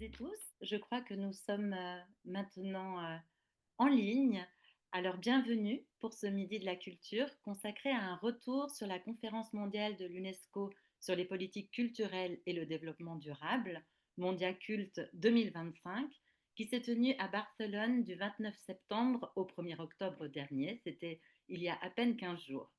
toutes et tous. Je crois que nous sommes maintenant en ligne. Alors, bienvenue pour ce Midi de la Culture consacré à un retour sur la conférence mondiale de l'UNESCO sur les politiques culturelles et le développement durable, Mondiaculte 2025, qui s'est tenue à Barcelone du 29 septembre au 1er octobre dernier. C'était il y a à peine 15 jours.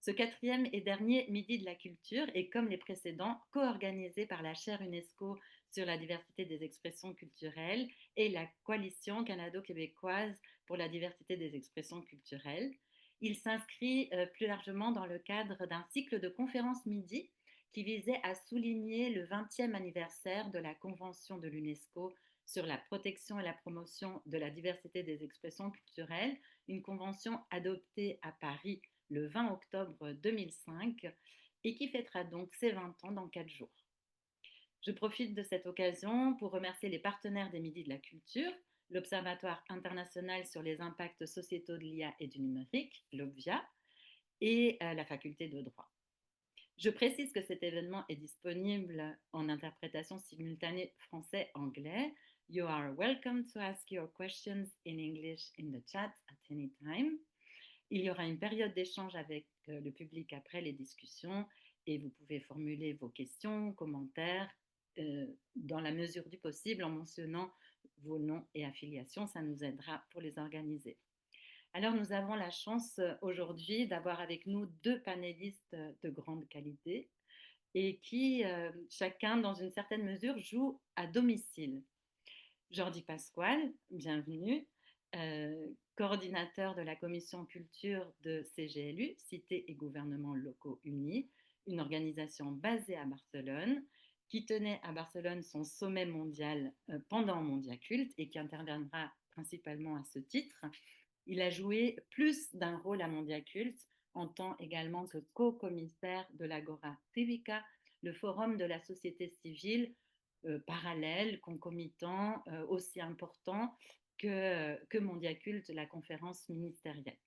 Ce quatrième et dernier Midi de la Culture est, comme les précédents, co-organisé par la chaire UNESCO sur la diversité des expressions culturelles et la coalition canado-québécoise pour la diversité des expressions culturelles. Il s'inscrit plus largement dans le cadre d'un cycle de conférences Midi qui visait à souligner le 20e anniversaire de la Convention de l'UNESCO sur la protection et la promotion de la diversité des expressions culturelles, une convention adoptée à Paris le 20 octobre 2005 et qui fêtera donc ses 20 ans dans 4 jours. Je profite de cette occasion pour remercier les partenaires des Midis de la Culture, l'Observatoire international sur les impacts sociétaux de l'IA et du numérique, l'OBVIA, et la faculté de droit. Je précise que cet événement est disponible en interprétation simultanée français-anglais. You are welcome to ask your questions in English in the chat at any time. Il y aura une période d'échange avec le public après les discussions et vous pouvez formuler vos questions, commentaires dans la mesure du possible en mentionnant vos noms et affiliations. Ça nous aidera pour les organiser. Alors, nous avons la chance aujourd'hui d'avoir avec nous deux panélistes de grande qualité et qui, chacun, dans une certaine mesure, joue à domicile. Jordi Pasquale, bienvenue, coordinateur de la commission culture de CGLU, Cité et gouvernements locaux unis, une organisation basée à Barcelone, qui tenait à Barcelone son sommet mondial pendant Mondiaculte et qui interviendra principalement à ce titre. Il a joué plus d'un rôle à Mondiaculte en tant également que co-commissaire de l'Agora Civica, le forum de la société civile parallèle, concomitant, aussi important que Mondiaculte, la conférence ministérielle.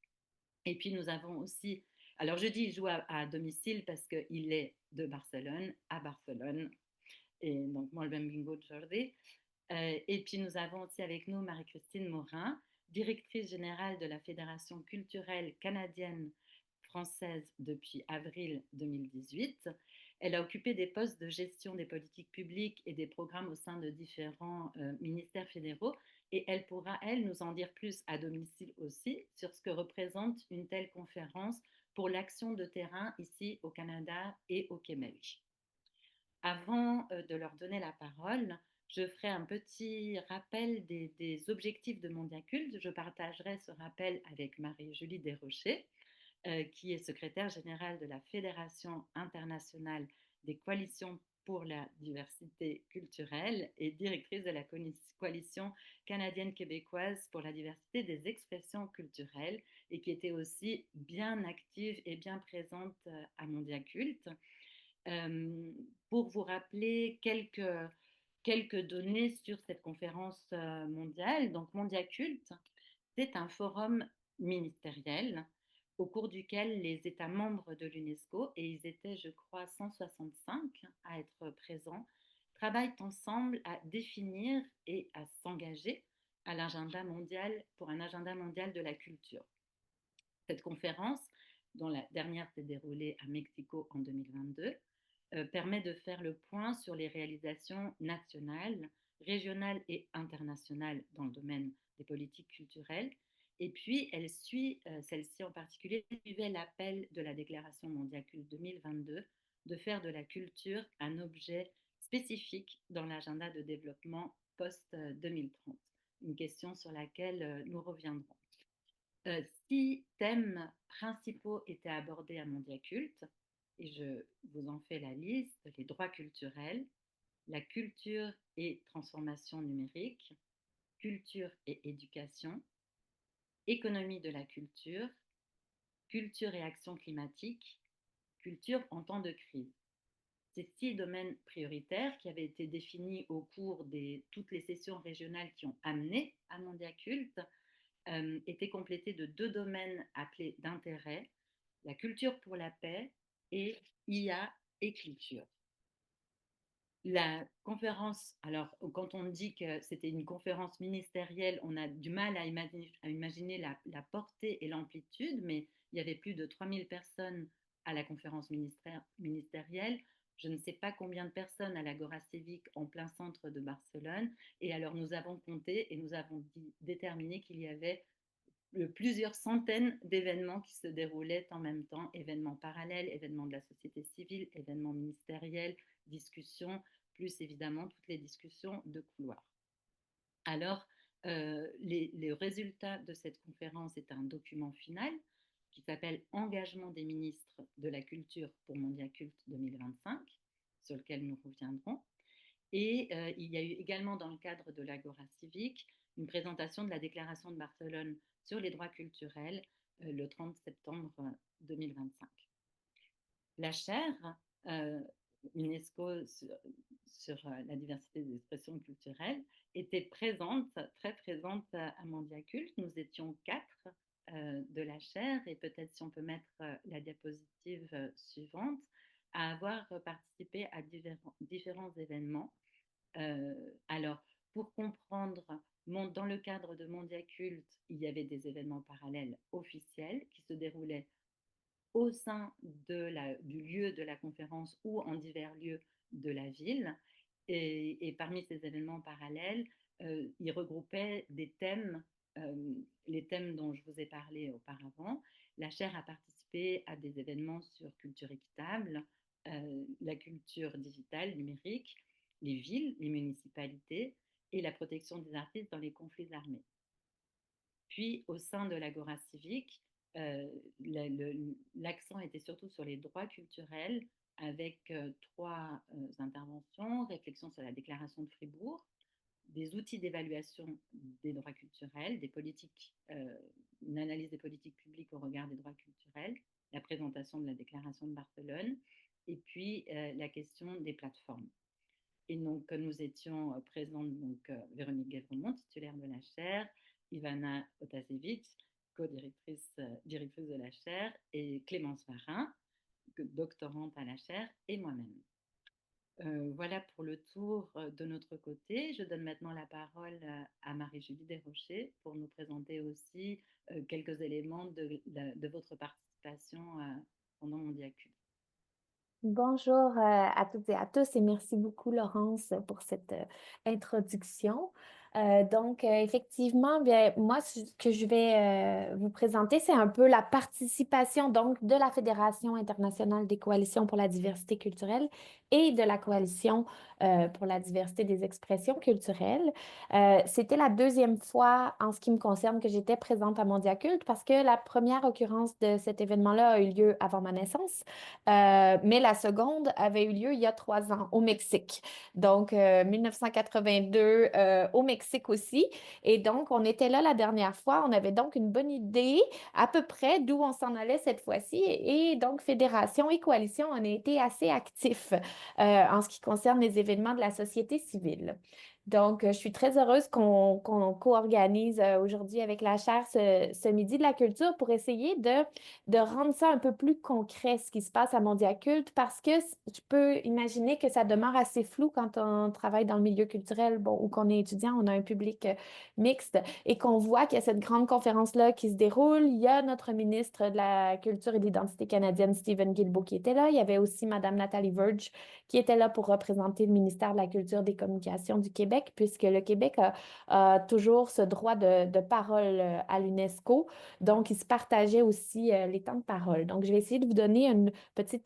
Et puis nous avons aussi, alors je dis il joue à domicile parce qu'il est de Barcelone à Barcelone, et donc moi le même bingo de Jordi. Et puis nous avons aussi avec nous Marie-Christine Morin, directrice générale de la Fédération culturelle canadienne française depuis avril 2018. Elle a occupé des postes de gestion des politiques publiques et des programmes au sein de différents ministères fédéraux et elle pourra, elle, nous en dire plus à domicile aussi sur ce que représente une telle conférence pour l'action de terrain ici au Canada et au Québec. Avant de leur donner la parole, je ferai un petit rappel des objectifs de Mondiaculte. Je partagerai ce rappel avec Marie-Julie Desrochers, qui est secrétaire générale de la Fédération internationale des coalitions pour la diversité culturelle et directrice de la coalition canadienne-québécoise pour la diversité des expressions culturelles et qui était aussi bien active et bien présente à Mondiaculte. Pour vous rappeler quelques données sur cette conférence mondiale, donc Mondiaculte, c'est un forum ministériel au cours duquel les États membres de l'UNESCO, et ils étaient, je crois, 165 à être présents, travaillent ensemble à définir et à s'engager à l'agenda mondial pour un agenda mondial de la culture. Cette conférence, dont la dernière s'est déroulée à Mexico en 2022, permet de faire le point sur les réalisations nationales, régionales et internationales dans le domaine des politiques culturelles. Et puis, elle suit, celle-ci en particulier, suivait l'appel de la Déclaration Mondiaculte 2022 de faire de la culture un objet spécifique dans l'agenda de développement post-2030, une question sur laquelle nous reviendrons. 6 thèmes principaux étaient abordés à Mondiaculte, et je vous en fais la liste: les droits culturels, la culture et transformation numérique, culture et éducation, économie de la culture, culture et action climatique, culture en temps de crise. Ces 6 domaines prioritaires qui avaient été définis au cours de toutes les sessions régionales qui ont amené à Mondiaculte étaient complétés de 2 domaines appelés d'intérêt: la culture pour la paix et IA et culture. La conférence, alors quand on dit que c'était une conférence ministérielle, on a du mal à imaginer la portée et l'amplitude, mais il y avait plus de 3000 personnes à la conférence ministérielle. Je ne sais pas combien de personnes à l'Agora Civique en plein centre de Barcelone. Et alors nous avons compté et nous avons déterminé qu'il y avait plusieurs centaines d'événements qui se déroulaient en même temps, événements parallèles, événements de la société civile, événements ministériels, discussions, plus évidemment toutes les discussions de couloir. Alors, les résultats de cette conférence est un document final qui s'appelle Engagement des ministres de la culture pour Mondiaculte 2025, sur lequel nous reviendrons. Et il y a eu également dans le cadre de l'Agora civique une présentation de la déclaration de Barcelone sur les droits culturels le 30 septembre 2025. La chaire UNESCO sur la diversité des expressions culturelles était présente, très présente à Mondiaculte. Nous étions 4 de la chaire et peut-être si on peut mettre la diapositive suivante, à avoir participé à différents événements. Alors, pour comprendre, dans le cadre de Mondiaculte, il y avait des événements parallèles officiels qui se déroulaient au sein du lieu de la conférence ou en divers lieux de la ville. Et parmi ces événements parallèles, ils regroupaient des thèmes, les thèmes dont je vous ai parlé auparavant. La chaire a participé à des événements sur culture équitable, la culture digitale, numérique, les villes, les municipalités et la protection des artistes dans les conflits armés. Puis, au sein de l'Agora civique, l'accent était surtout sur les droits culturels avec 3 interventions, réflexion sur la déclaration de Fribourg, des outils d'évaluation des droits culturels, une analyse des politiques publiques au regard des droits culturels, la présentation de la déclaration de Barcelone, et puis la question des plateformes. Et donc, nous étions présentes, donc, Véronique Guévremont, titulaire de la chaire, Ivana Otasevich, co-directrice directrice de la chaire, et Clémence Varin, doctorante à la chaire, et moi-même. Voilà pour le tour de notre côté. Je donne maintenant la parole à Marie-Julie Desrochers pour nous présenter aussi quelques éléments de votre participation pendant Mondiaculte. Bonjour à toutes et à tous et merci beaucoup Laurence pour cette introduction. Effectivement, bien, moi, ce que je vais vous présenter, c'est un peu la participation donc de la Fédération internationale des coalitions pour la diversité culturelle et de la Coalition pour la diversité des expressions culturelles. C'était la deuxième fois en ce qui me concerne que j'étais présente à Mondiaculte parce que la première occurrence de cet événement-là a eu lieu avant ma naissance. Mais la seconde avait eu lieu il y a 3 ans au Mexique. 1982 au Mexique aussi. Et donc, on était là la dernière fois. On avait donc une bonne idée à peu près d'où on s'en allait cette fois-ci. Et donc, Fédération et Coalition, on a été assez actifs en ce qui concerne les événements de la société civile. Donc, je suis très heureuse qu'on co-organise aujourd'hui avec la chaire ce Midi de la culture pour essayer de rendre ça un peu plus concret, ce qui se passe à Mondiaculte, parce que je peux imaginer que ça demeure assez flou quand on travaille dans le milieu culturel, bon, ou qu'on est étudiant, on a un public mixte, et qu'on voit qu'il y a cette grande conférence-là qui se déroule. Il y a notre ministre de la Culture et de l'Identité canadienne, Stephen Guilbeault, qui était là. Il y avait aussi Madame Nathalie Verge, qui était là pour représenter le ministère de la Culture et des Communications du Québec, puisque le Québec a toujours ce droit de parole à l'UNESCO. Donc, ils se partageaient aussi les temps de parole. Donc, je vais essayer de vous donner un petit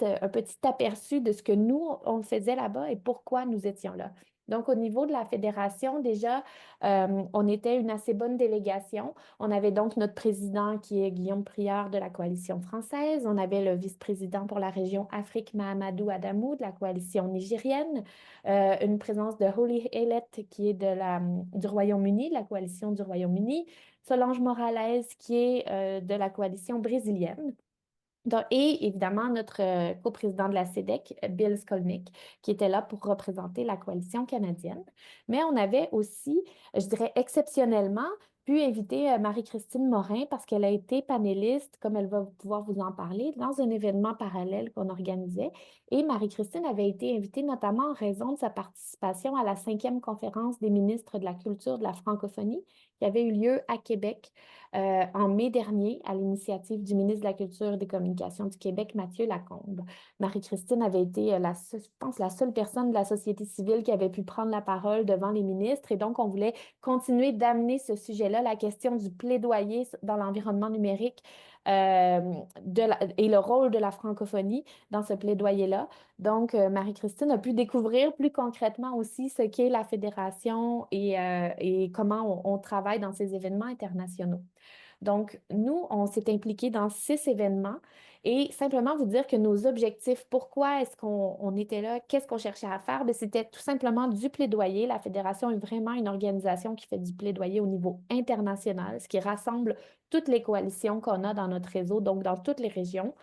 aperçu de ce que nous, on faisait là-bas et pourquoi nous étions là. Donc, au niveau de la fédération, déjà, on était une assez bonne délégation. On avait donc notre président qui est Guillaume Prieur de la Coalition française. On avait le vice-président pour la région Afrique, Mahamadou Adamou de la Coalition nigérienne. Une présence de Holly Aylett qui est du Royaume-Uni, de la Coalition du Royaume-Uni. Solange Morales, qui est de la coalition brésilienne. Et évidemment, notre coprésident de la CEDEC, Bill Skolnick, qui était là pour représenter la coalition canadienne. Mais on avait aussi, je dirais exceptionnellement, pu inviter Marie-Christine Morin parce qu'elle a été panéliste, comme elle va pouvoir vous en parler, dans un événement parallèle qu'on organisait. Et Marie-Christine avait été invitée notamment en raison de sa participation à la 5e conférence des ministres de la culture de la francophonie qui avait eu lieu à Québec en mai dernier à l'initiative du ministre de la Culture et des Communications du Québec, Mathieu Lacombe. Marie-Christine avait été, je pense, la seule personne de la société civile qui avait pu prendre la parole devant les ministres. Et donc, on voulait continuer d'amener ce sujet-là, la question du plaidoyer dans l'environnement numérique et le rôle de la francophonie dans ce plaidoyer-là. Donc, Marie-Christine a pu découvrir plus concrètement aussi ce qu'est la fédération et comment on travaille dans ces événements internationaux. Donc, nous, on s'est impliqués dans 6 événements et simplement vous dire que nos objectifs, pourquoi est-ce qu'on était là, qu'est-ce qu'on cherchait à faire, bien, c'était tout simplement du plaidoyer. La Fédération est vraiment une organisation qui fait du plaidoyer au niveau international, ce qui rassemble toutes les coalitions qu'on a dans notre réseau, donc dans toutes les régions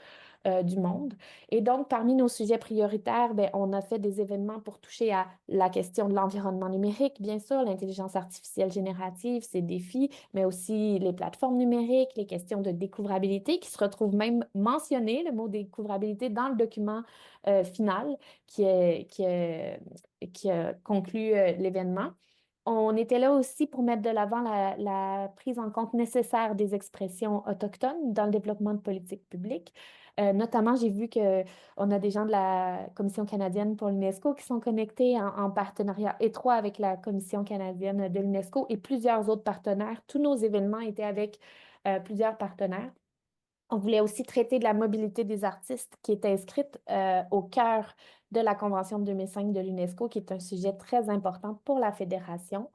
du monde. Et donc, parmi nos sujets prioritaires, bien, on a fait des événements pour toucher à la question de l'environnement numérique, bien sûr, l'intelligence artificielle générative, ses défis, mais aussi les plateformes numériques, les questions de découvrabilité qui se retrouvent même mentionnées, le mot découvrabilité, dans le document final qui conclut l'événement. On était là aussi pour mettre de l'avant la prise en compte nécessaire des expressions autochtones dans le développement de politiques publiques. Notamment, j'ai vu qu'on a des gens de la Commission canadienne pour l'UNESCO qui sont connectés en partenariat étroit avec la Commission canadienne de l'UNESCO et plusieurs autres partenaires. Tous nos événements étaient avec plusieurs partenaires. On voulait aussi traiter de la mobilité des artistes qui est inscrite au cœur de la Convention de 2005 de l'UNESCO, qui est un sujet très important pour la Fédération,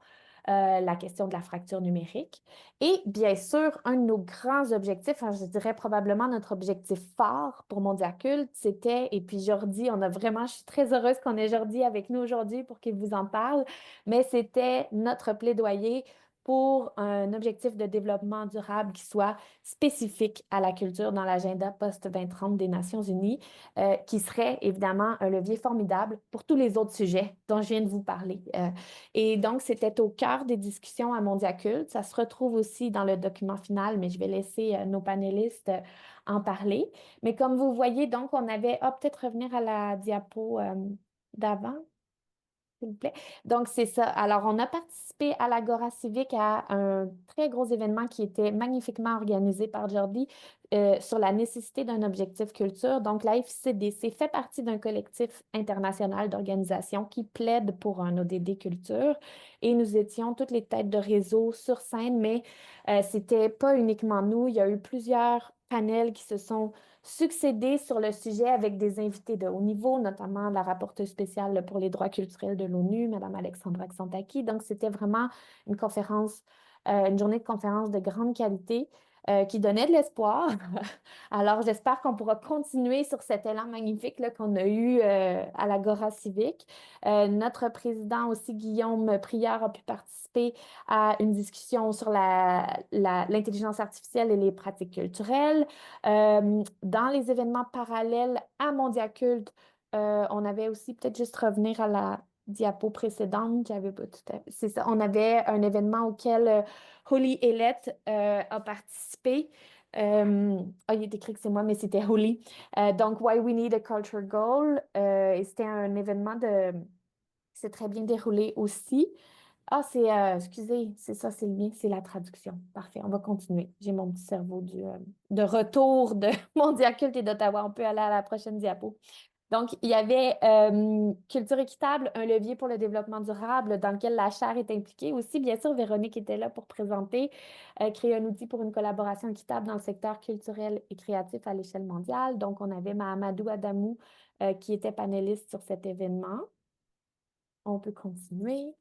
la question de la fracture numérique. Et bien sûr, un de nos grands objectifs, je dirais probablement notre objectif phare pour Mondiaculte, c'était, et puis Jordi, je suis très heureuse qu'on ait Jordi avec nous aujourd'hui pour qu'il vous en parle, mais c'était notre plaidoyer pour un objectif de développement durable qui soit spécifique à la culture dans l'agenda post-2030 des Nations unies, qui serait évidemment un levier formidable pour tous les autres sujets dont je viens de vous parler. Et donc, c'était au cœur des discussions à Mondiaculte. Ça se retrouve aussi dans le document final, mais je vais laisser nos panélistes en parler. Mais comme vous voyez, donc, on avait... peut-être revenir à la diapo d'avant s'il vous plaît. Donc, c'est ça. Alors, on a participé à l'Agora civique à un très gros événement qui était magnifiquement organisé par Jordi sur la nécessité d'un objectif culture. Donc, la FICDC fait partie d'un collectif international d'organisations qui plaide pour un ODD culture et nous étions toutes les têtes de réseau sur scène, mais c'était pas uniquement nous. Il y a eu plusieurs panels qui se sont succédé sur le sujet avec des invités de haut niveau, notamment la rapporteure spéciale pour les droits culturels de l'ONU, Mme Alexandra Xantaki. Donc, c'était vraiment une conférence, une journée de conférence de grande qualité qui donnait de l'espoir. Alors, j'espère qu'on pourra continuer sur cet élan magnifique là, qu'on a eu à l'Agora civique. Notre président aussi, Guillaume Prieur, a pu participer à une discussion sur l'intelligence artificielle et les pratiques culturelles. Dans les événements parallèles à Mondiaculte, on avait aussi, peut-être juste revenir à la diapo précédente qui avait pas tout à fait. C'est ça, on avait un événement auquel Holly Hellette a participé. Il est écrit que c'est moi, mais c'était Holly. Donc, Why We Need a Culture Goal. Et c'était un événement qui s'est très bien déroulé aussi. Excusez, c'est ça, c'est le mien, c'est la traduction. Parfait, on va continuer. J'ai mon petit cerveau de retour de Mondiaculte et d'Ottawa. On peut aller à la prochaine diapo. Donc, il y avait Culture équitable, un levier pour le développement durable dans lequel la chaire est impliquée. Aussi, bien sûr, Véronique était là pour présenter, créer un outil pour une collaboration équitable dans le secteur culturel et créatif à l'échelle mondiale. Donc, on avait Mahamadou Adamou qui était panéliste sur cet événement. On peut continuer.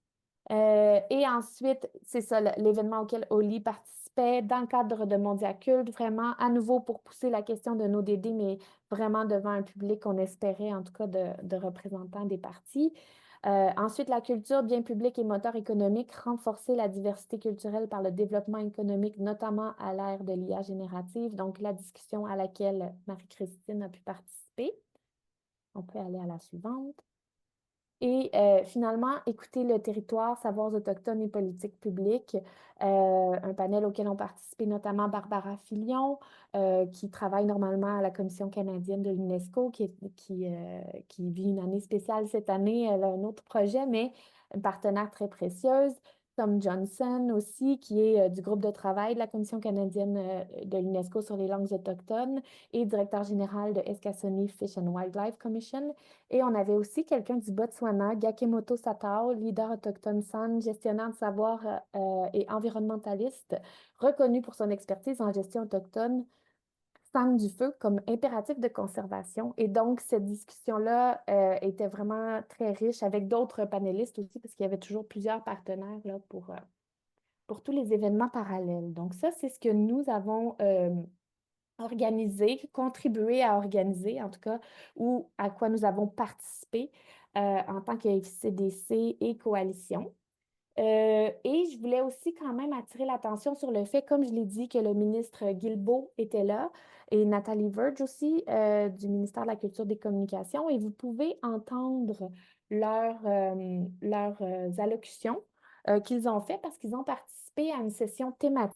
Et ensuite, c'est ça, l'événement auquel Oli participait dans le cadre de Mondiaculte, vraiment à nouveau pour pousser la question de nos DD, mais vraiment devant un public qu'on espérait, en tout cas, de représentants des partis. Ensuite, la culture, bien public et moteur économique, renforcer la diversité culturelle par le développement économique, notamment à l'ère de l'IA générative. Donc, la discussion à laquelle Marie-Christine a pu participer. On peut aller à la suivante. et finalement écouter le territoire, savoirs autochtones et politiques publiques, un panel auquel ont participé notamment Barbara Filion, qui travaille normalement à la Commission canadienne de l'UNESCO, qui vit une année spéciale cette année. Elle a un autre projet, mais une partenaire très précieuse. Tom Johnson aussi, qui est du groupe de travail de la Commission canadienne de l'UNESCO sur les langues autochtones et directeur général de Eskasoni Fish and Wildlife Commission. Et on avait aussi quelqu'un du Botswana, Gakemoto Satao, leader autochtone San, gestionnaire de savoir et environnementaliste, reconnu pour son expertise en gestion autochtone, San du feu comme impératif de conservation. Et donc, cette discussion-là était vraiment très riche avec d'autres panélistes aussi, parce qu'il y avait toujours plusieurs partenaires là, pour tous les événements parallèles. Donc, ça, c'est ce que nous avons organisé, contribué à organiser, en tout cas, ou à quoi nous avons participé en tant que FCDC et coalition. Et je voulais aussi quand même attirer l'attention sur le fait, comme je l'ai dit, que le ministre Guilbeault était là et Nathalie Verge aussi du ministère de la Culture et des Communications. Et vous pouvez entendre leurs allocutions qu'ils ont fait parce qu'ils ont participé à une session thématique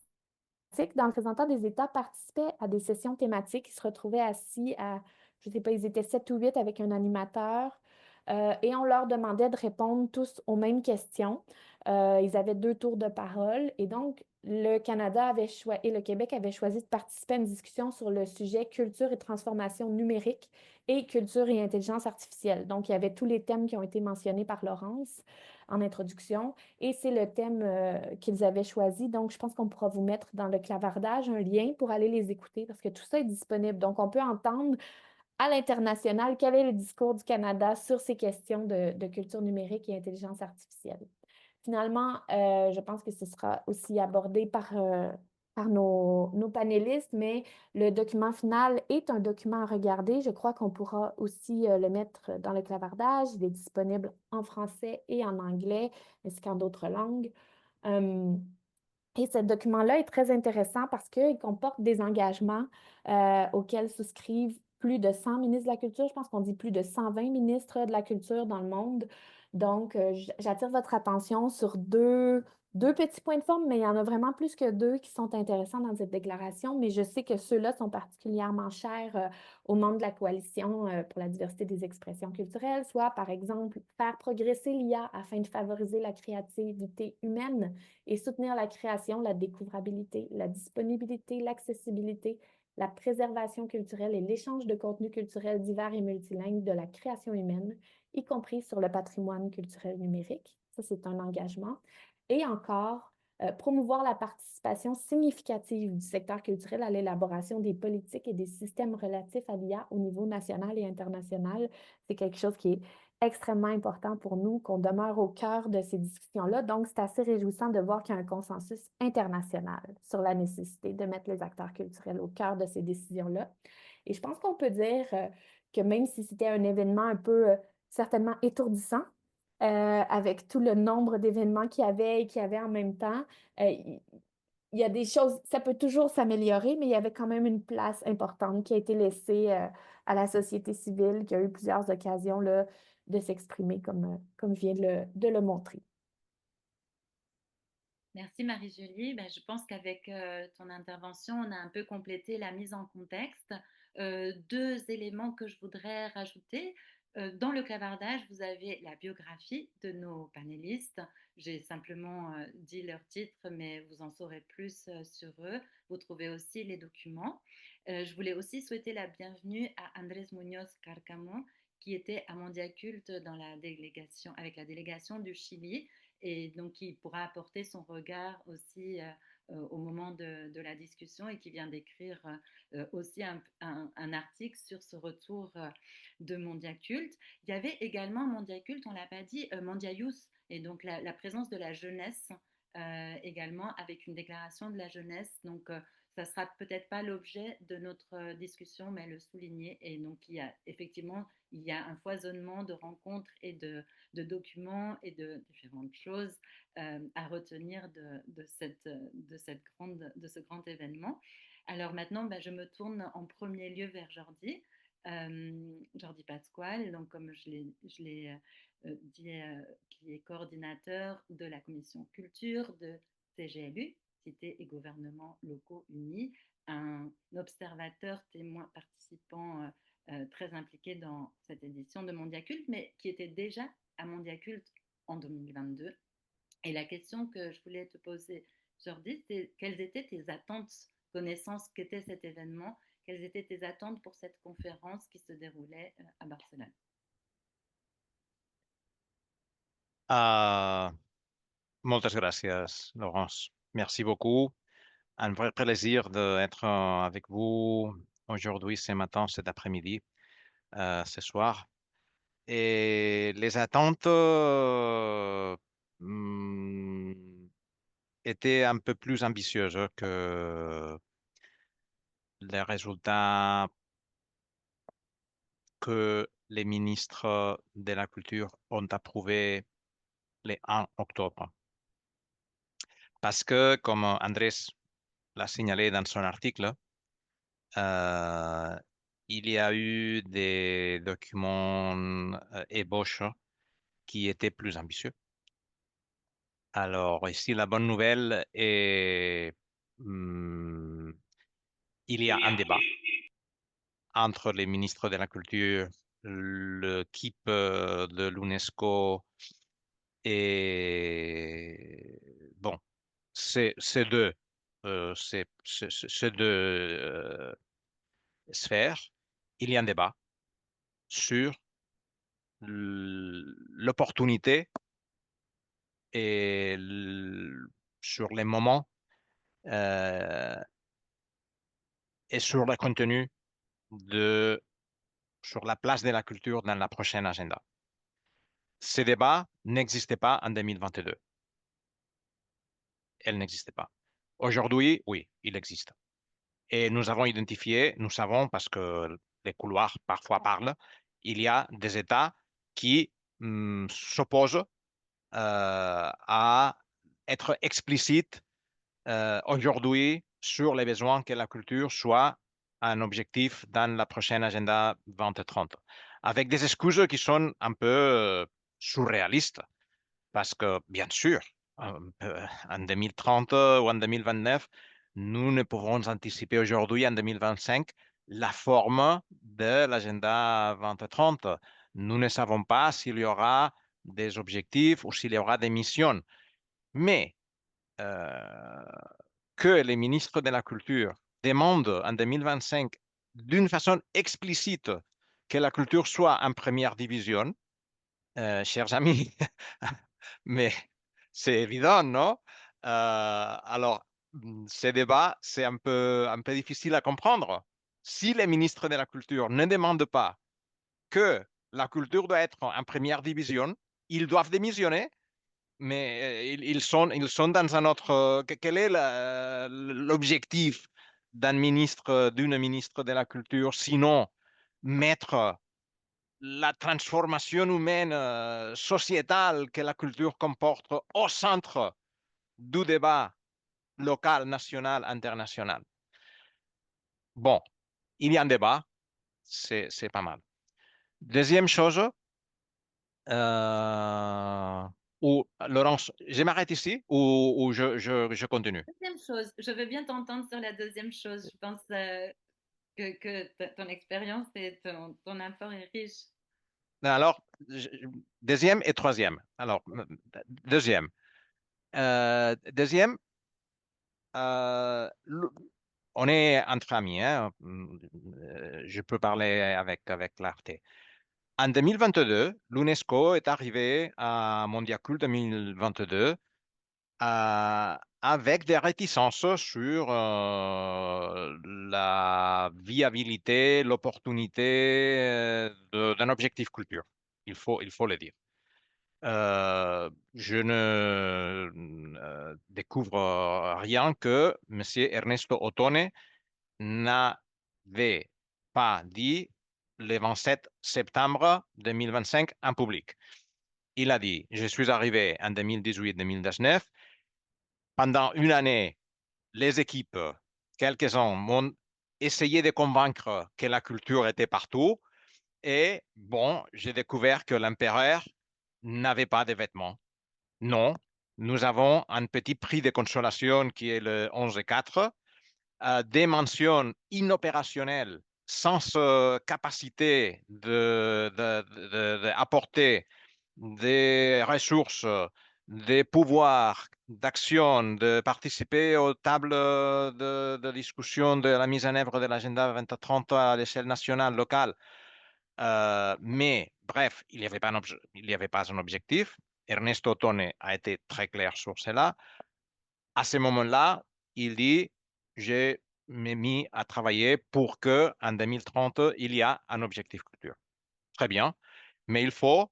dans le représentant des États participaient à des sessions thématiques. Ils se retrouvaient assis à, je ne sais pas, ils étaient 7 ou 8 avec un animateur et on leur demandait de répondre tous aux mêmes questions. Ils avaient 2 tours de parole et donc le Canada avait choisi et le Québec avait choisi de participer à une discussion sur le sujet culture et transformation numérique et culture et intelligence artificielle. Donc, il y avait tous les thèmes qui ont été mentionnés par Laurence en introduction. Et c'est le thème qu'ils avaient choisi. Donc, je pense qu'on pourra vous mettre dans le clavardage un lien pour aller les écouter parce que tout ça est disponible. Donc, on peut entendre à l'international quel est le discours du Canada sur ces questions de culture numérique et intelligence artificielle. Finalement, je pense que ce sera aussi abordé par nos panélistes, mais le document final est un document à regarder. Je crois qu'on pourra aussi le mettre dans le clavardage. Il est disponible en français et en anglais, ainsi qu'en d'autres langues. Euh, et ce document-là est très intéressant parce qu'il comporte des engagements auxquels souscrivent plus de 100 ministres de la Culture. Je pense qu'on dit plus de 120 ministres de la Culture dans le monde. Donc, j'attire votre attention sur deux petits points de forme, mais il y en a vraiment plus que deux qui sont intéressants dans cette déclaration. Mais je sais que ceux-là sont particulièrement chers aux membres de la Coalition pour la diversité des expressions culturelles, soit, par exemple, faire progresser l'IA afin de favoriser la créativité humaine et soutenir la création, la découvrabilité, la disponibilité, l'accessibilité, la préservation culturelle et l'échange de contenus culturels divers et multilingues de la création humaine, y compris sur le patrimoine culturel numérique. Ça, c'est un engagement. Et encore, promouvoir la participation significative du secteur culturel à l'élaboration des politiques et des systèmes relatifs à l'IA au niveau national et international. C'est quelque chose qui est extrêmement important pour nous, qu'on demeure au cœur de ces discussions-là. Donc, c'est assez réjouissant de voir qu'il y a un consensus international sur la nécessité de mettre les acteurs culturels au cœur de ces décisions-là. Et je pense qu'on peut dire que même si c'était un événement un peu certainement étourdissant, avec tout le nombre d'événements qu'il y avait et qu'il y avait en même temps, il y a des choses, ça peut toujours s'améliorer, mais il y avait quand même une place importante qui a été laissée à la société civile, qui a eu plusieurs occasions là, de s'exprimer comme je viens de le montrer. Merci Marie-Julie. Ben, je pense qu'avec ton intervention, on a un peu complété la mise en contexte. Deux éléments que je voudrais rajouter. Dans le clavardage, vous avez la biographie de nos panélistes. J'ai simplement dit leur titre, mais vous en saurez plus sur eux. Vous trouvez aussi les documents. Je voulais aussi souhaiter la bienvenue à Andrés Muñoz Carcamo, qui était à Mondiaculte dans la délégation, avec la délégation du Chili et donc il pourra apporter son regard aussi au moment de la discussion et qui vient d'écrire aussi un article sur ce retour de Mondiaculte. Il y avait également Mondiaculte, on ne l'a pas dit, Mondia Youth, et donc la présence de la jeunesse également avec une déclaration de la jeunesse. Donc ça sera peut-être pas l'objet de notre discussion, mais le souligner. Et donc il y a un foisonnement de rencontres et de documents et de différentes choses à retenir de ce grand événement. Alors maintenant, ben, je me tourne en premier lieu vers Jordi. Jordi Pasquale, donc comme je l'ai dit, qui est coordinateur de la commission culture de CGLU, Cité et gouvernements locaux unis, un observateur témoin participant très impliqué dans cette édition de Mondiaculte, mais qui était déjà à Mondiaculte en 2022. Et la question que je voulais te poser, Jordi, c'est quelles étaient tes attentes, connaissant ce qu'était cet événement, quelles étaient tes attentes pour cette conférence qui se déroulait à Barcelone? Ah, moltes gràcies, Laurence. Merci beaucoup. Un vrai plaisir d'être avec vous aujourd'hui, ce matin, cet après-midi, ce soir. Et les attentes étaient un peu plus ambitieuses que les résultats que les ministres de la Culture ont approuvés le 1 octobre. Parce que, comme Andrés l'a signalé dans son article, il y a eu des documents ébauches qui étaient plus ambitieux. Alors, ici, la bonne nouvelle est il y a un débat entre les ministres de la Culture, l'équipe de l'UNESCO et bon, ces deux, ces deux sphères, il y a un débat sur l'opportunité et sur les moments euh, et sur le contenu sur la place de la culture dans la prochaine agenda. Ce débat n'existait pas en 2022. Elle n'existait pas. Aujourd'hui, oui, il existe. Et nous avons identifié, nous savons, parce que les couloirs parfois parlent, il y a des États qui s'opposent à être explicites aujourd'hui sur les besoins que la culture soit un objectif dans la prochaine agenda 2030, avec des excuses qui sont un peu surréalistes, parce que bien sûr, en 2030 ou en 2029, nous ne pouvons anticiper aujourd'hui, en 2025, la forme de l'agenda 2030. Nous ne savons pas s'il y aura des objectifs ou s'il y aura des missions. Mais que les ministres de la Culture demandent en 2025 d'une façon explicite que la culture soit en première division, chers amis, mais c'est évident, non? Alors, ce débat, c'est un peu difficile à comprendre. Si les ministres de la Culture ne demandent pas que la culture doit être en première division, ils doivent démissionner, mais ils sont dans un autre. Quel est l'objectif d'une ministre de la Culture, sinon mettre la transformation humaine sociétale que la culture comporte au centre du débat local, national, international? Bon, il y a un débat, c'est pas mal. Deuxième chose, Laurence, je m'arrête ici ou je continue? Deuxième chose, je veux bien t'entendre sur la deuxième chose. Je pense que ton expérience et ton apport est riche. Alors, deuxième et troisième. Alors, deuxième. Deuxième, on est entre amis, hein? Je peux parler avec clarté. En 2022, l'UNESCO est arrivé à Mondiacult 2022 avec des réticences sur la viabilité, l'opportunité d'un objectif culture. Il faut le dire. Je ne découvre rien que M. Ernesto Ottone n'avait pas dit le 27 septembre 2025 en public. Il a dit, je suis arrivé en 2018-2019. Pendant une année, les équipes, quelques-uns m'ont essayé de convaincre que la culture était partout. Et bon, j'ai découvert que l'empereur n'avait pas de vêtements. Non, nous avons un petit prix de consolation qui est le 11,4, des mentions inopérationnelles sans capacité d'apporter des ressources, des pouvoirs d'action, de participer aux tables de discussion de la mise en œuvre de l'agenda 2030 à l'échelle nationale, locale. Mais bref, il n'y avait pas un objectif. Ernesto Tone a été très clair sur cela. À ce moment-là, il dit, je m'ai mis à travailler pour que en 2030, il y a un objectif culture. Très bien. Mais il faut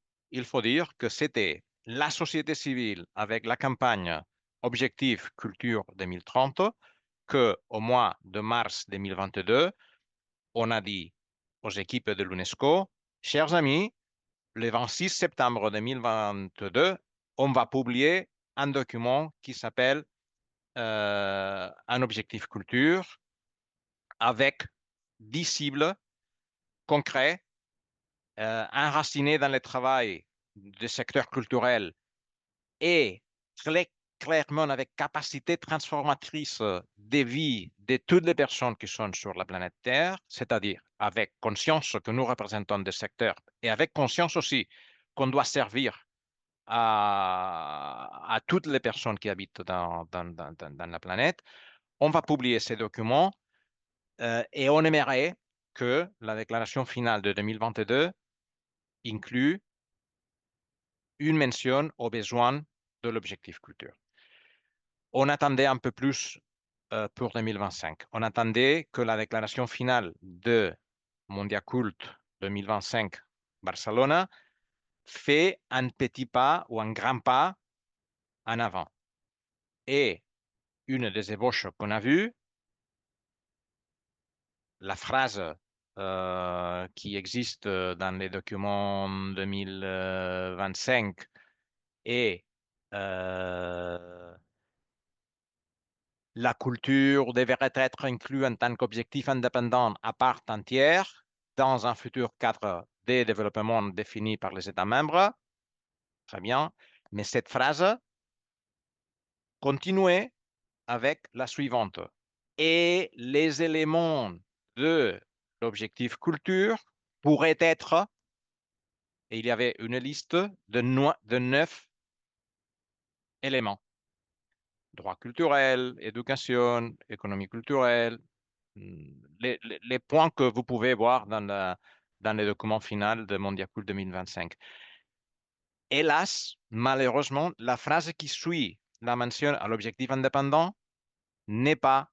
dire que c'était la société civile avec la campagne Objectif Culture 2030 que au mois de mars 2022, on a dit aux équipes de l'UNESCO, chers amis, le 26 septembre 2022, on va publier un document qui s'appelle un objectif culture avec 10 cibles concrètes, enracinées dans le travail du secteur culturel et très clairement avec capacité transformatrice des vies de toutes les personnes qui sont sur la planète Terre, c'est-à-dire avec conscience que nous représentons des secteurs et avec conscience aussi qu'on doit servir à toutes les personnes qui habitent dans la planète. On va publier ces documents et on aimerait que la déclaration finale de 2022 inclue une mention aux besoins de l'objectif culture. On attendait un peu plus pour 2025. On attendait que la déclaration finale de Mondiacult 2025 Barcelone fait un petit pas ou un grand pas en avant. Et une des ébauches qu'on a vues, la phrase qui existe dans les documents 2025 est la culture devrait être inclue en tant qu'objectif indépendant à part entière dans un futur cadre de développement défini par les États membres. Très bien. Mais cette phrase continuait avec la suivante. Et les éléments de l'objectif culture pourraient être, et il y avait une liste de 9 éléments. Droit culturel, éducation, économie culturelle, les points que vous pouvez voir dans les documents finaux de Mondiacult 2025. Hélas, malheureusement, la phrase qui suit la mention à l'objectif indépendant n'est pas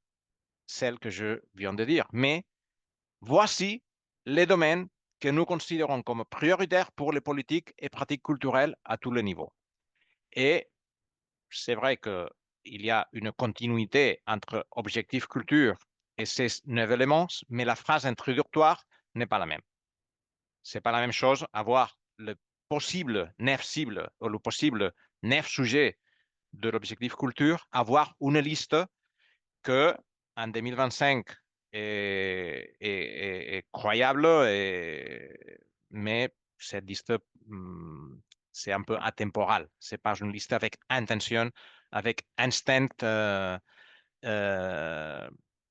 celle que je viens de dire, mais voici les domaines que nous considérons comme prioritaires pour les politiques et pratiques culturelles à tous les niveaux. Et c'est vrai qu'il y a une continuité entre objectif culture et ces 9 éléments, mais la phrase introductoire n'est pas la même. C'est pas la même chose avoir le possible 9 cibles ou le possible 9 sujets de l'objectif culture, avoir une liste que en 2025 est croyable, mais cette liste, c'est un peu atemporal. C'est pas une liste avec intention, avec instinct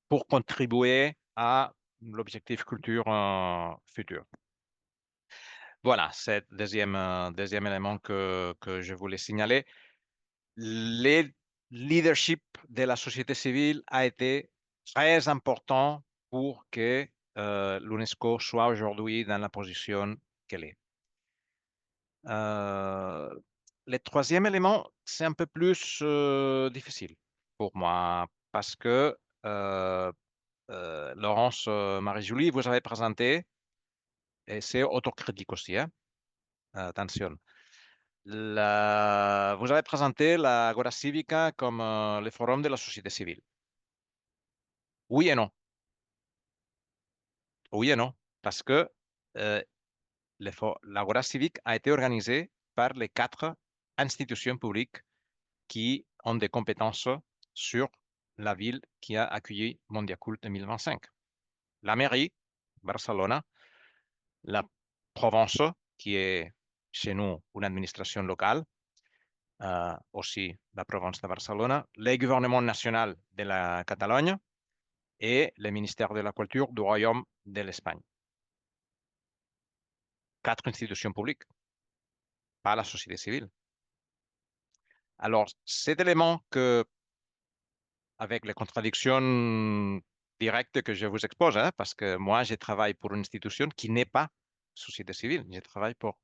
pour contribuer à l'objectif culture futur. Voilà, c'est le deuxième élément que je voulais signaler. Le leadership de la société civile a été très important pour que l'UNESCO soit aujourd'hui dans la position qu'elle est. Le troisième élément, c'est un peu plus difficile pour moi parce que Laurence, Marie-Julie, vous avez présenté, et c'est autocritique aussi, hein, attention. Vous avez présenté la Agora Civica comme le forum de la société civile. Oui et non. Oui et non. Parce que l'Agora Civique a été organisée par les 4 institutions publiques qui ont des compétences sur la ville qui a accueilli Mondiacult 2025. la mairie, Barcelona, la Provence, qui est chez nous une administration locale, aussi la province de Barcelone, le gouvernement national de la Catalogne et le ministère de la Culture du Royaume de l'Espagne. 4 institutions publiques, pas la société civile. Alors, cet élément que, avec les contradictions directes que je vous expose, hein, parce que moi, je travaille pour une institution qui n'est pas société civile. Je travaille pour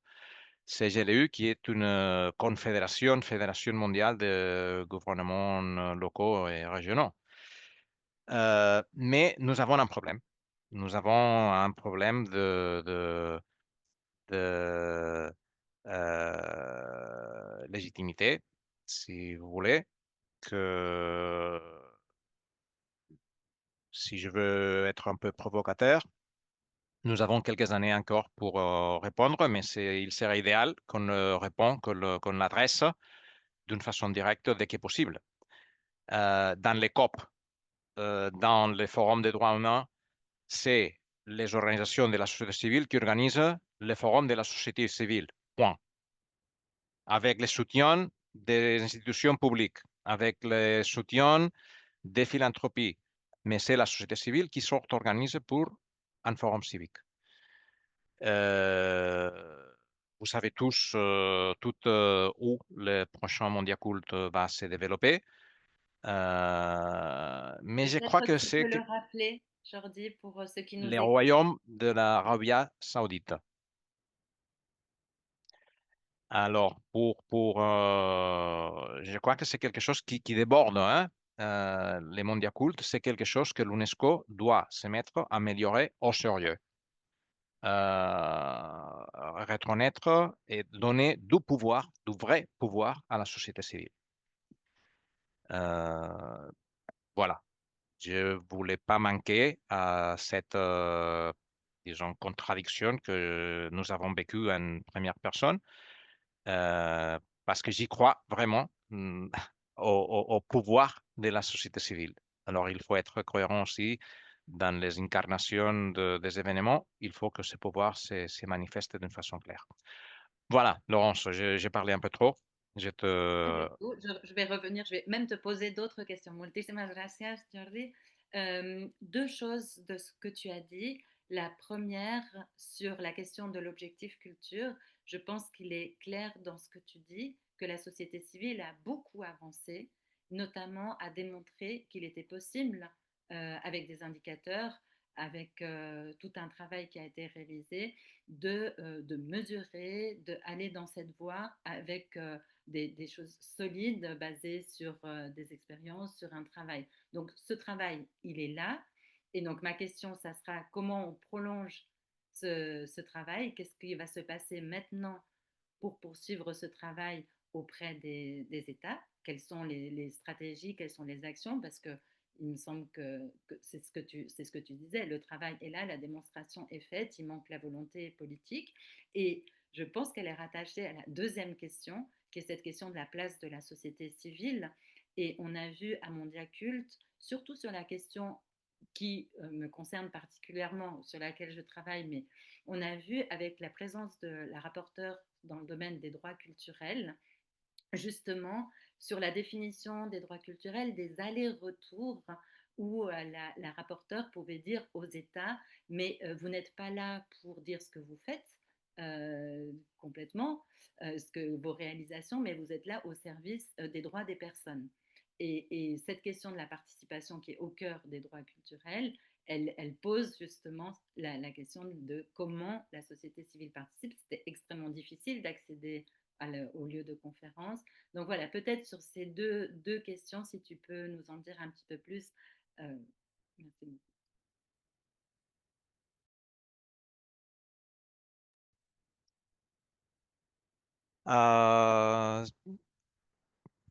CGLU, qui est une fédération mondiale de gouvernements locaux et régionaux. Mais nous avons un problème. Nous avons un problème de légitimité, si vous voulez, que si je veux être un peu provocateur, nous avons quelques années encore pour répondre, mais il serait idéal qu'on réponde, qu'on l'adresse d'une façon directe dès que possible. Dans les COP, dans les forums des droits humains, c'est les organisations de la société civile qui organisent les forums de la société civile. Point. Avec le soutien des institutions publiques, avec le soutien des philanthropies. Mais c'est la société civile qui s'organise pour un forum civique. Vous savez tous où le prochain Mondial Culte va se développer. Mais je crois Peut-être que tu c'est peux le rappeler, Jordi, pour ceux qui nous le écoutent. royaume de l'Arabie Saoudite. Alors, je crois que c'est quelque chose qui déborde, hein. Les mondiaux cultes, c'est quelque chose que l'UNESCO doit se mettre à améliorer au sérieux. Reconnaître et donner du pouvoir, du vrai pouvoir à la société civile. Voilà. Je voulais pas manquer à cette, disons, contradiction que nous avons vécue en première personne, parce que j'y crois vraiment au pouvoir de la société civile. Alors, il faut être cohérent aussi dans les incarnations des événements. Il faut que ce pouvoir se manifeste d'une façon claire. Voilà, Laurence, j'ai parlé un peu trop. Je Pas te... du tout. Je vais revenir, je vais même te poser d'autres questions. Muchísimas gracias, Jordi. Deux choses de ce que tu as dit. La première, sur la question de l'objectif culture, je pense qu'il est clair dans ce que tu dis que la société civile a beaucoup avancé, notamment à démontrer qu'il était possible, avec des indicateurs, avec tout un travail qui a été réalisé, de mesurer, d'aller dans cette voie avec des choses solides basées sur des expériences, sur un travail. Donc ce travail, il est là. Et donc ma question, ça sera comment on prolonge ce travail, qu'est-ce qui va se passer maintenant pour poursuivre ce travail auprès des États, quelles sont les stratégies, quelles sont les actions, parce que il me semble que c'est ce que tu disais, le travail est là, la démonstration est faite, il manque la volonté politique. Et je pense qu'elle est rattachée à la deuxième question, qui est cette question de la place de la société civile. Et on a vu à Mondial Culte, surtout sur la question qui me concerne particulièrement, sur laquelle je travaille, mais on a vu avec la présence de la rapporteure dans le domaine des droits culturels, justement sur la définition des droits culturels, des allers-retours où la rapporteure pouvait dire aux États, mais vous n'êtes pas là pour dire ce que vous faites complètement, vos réalisations, mais vous êtes là au service des droits des personnes. Et cette question de la participation qui est au cœur des droits culturels, elle pose justement la question de comment la société civile participe. C'était extrêmement difficile d'accéder au lieu de conférence. Donc voilà, peut-être sur ces deux questions, si tu peux nous en dire un petit peu plus. Merci beaucoup.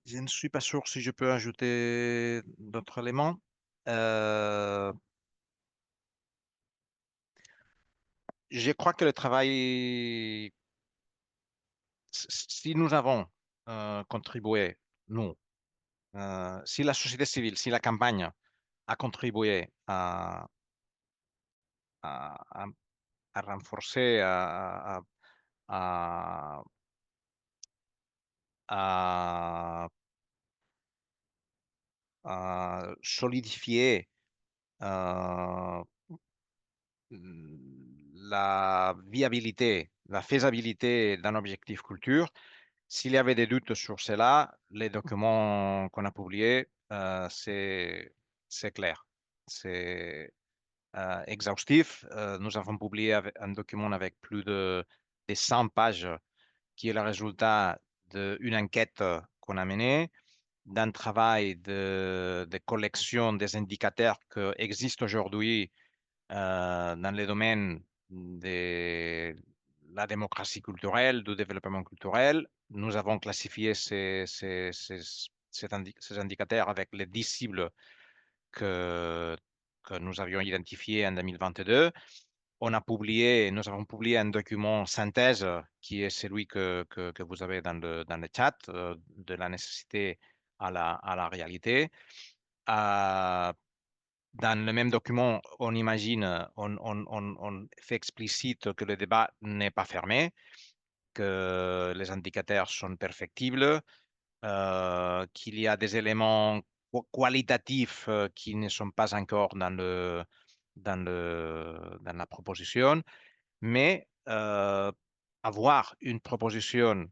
Je ne suis pas sûr si je peux ajouter d'autres éléments. Euh, je crois que le travail, si nous avons contribué, nous, si la société civile, si la campagne a contribué à renforcer, à, à, à solidifier euh, la viabilité, la faisabilité d'un objectif culture. S'il y avait des doutes sur cela, les documents qu'on a publiés, c'est clair, c'est exhaustif. Nous avons publié un document avec plus de 100 pages qui est le résultat d'une enquête qu'on a menée, d'un travail de collection des indicateurs qui existent aujourd'hui dans les domaines de la démocratie culturelle, du développement culturel. Nous avons classifié ces indicateurs avec les 10 cibles que nous avions identifiées en 2022. Nous avons publié un document synthèse qui est celui que vous avez dans le chat, de la nécessité à la réalité. Dans le même document, on imagine, on fait explicite que le débat n'est pas fermé, que les indicateurs sont perfectibles, qu'il y a des éléments qualitatifs qui ne sont pas encore dans la proposition, mais avoir une proposition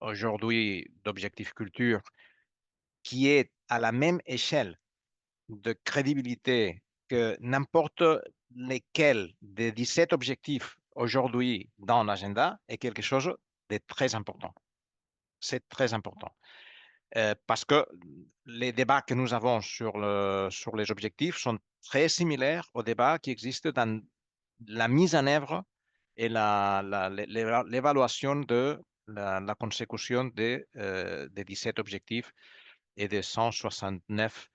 aujourd'hui d'objectif culture qui est à la même échelle de crédibilité que n'importe lesquels des 17 objectifs aujourd'hui dans l'agenda est quelque chose de très important. C'est très important. Parce que les débats que nous avons sur les objectifs sont très similaires aux débats qui existent dans la mise en œuvre et l'évaluation de la consécution des 17 objectifs et des 169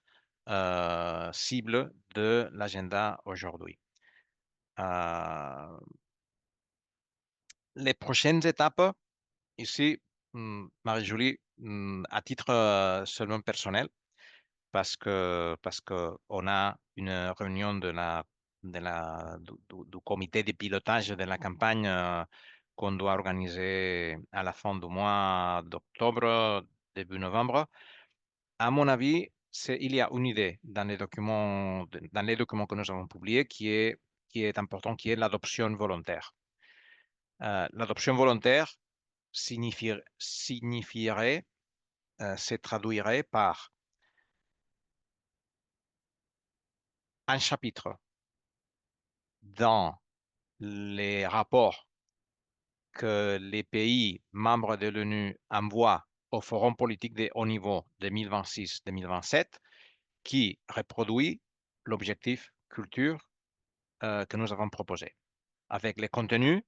cibles de l'agenda aujourd'hui. Les prochaines étapes, ici, Marie-Julie, à titre seulement personnel, parce que on a une réunion du comité de pilotage de la campagne qu'on doit organiser à la fin du mois d'octobre, début novembre. À mon avis, il y a une idée dans dans les documents que nous avons publiés qui est important, qui est l'adoption volontaire. L'adoption volontaire signifierait, se traduirait par un chapitre dans les rapports que les pays membres de l'ONU envoient au Forum politique de haut niveau 2026-2027 qui reproduit l'objectif culture que nous avons proposé, avec les contenus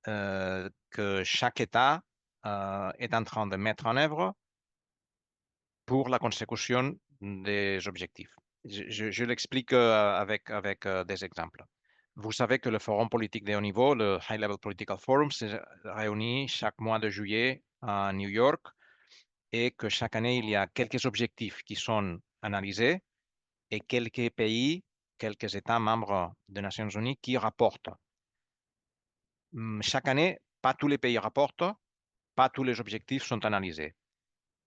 que chaque État est en train de mettre en œuvre pour la consécution des objectifs. Je l'explique avec des exemples. Vous savez que le Forum politique de haut niveau, le High Level Political Forum, se réunit chaque mois de juillet à New York et que chaque année, il y a quelques objectifs qui sont analysés et quelques pays, quelques États membres des Nations Unies qui rapportent. Chaque année, pas tous les pays rapportent, pas tous les objectifs sont analysés.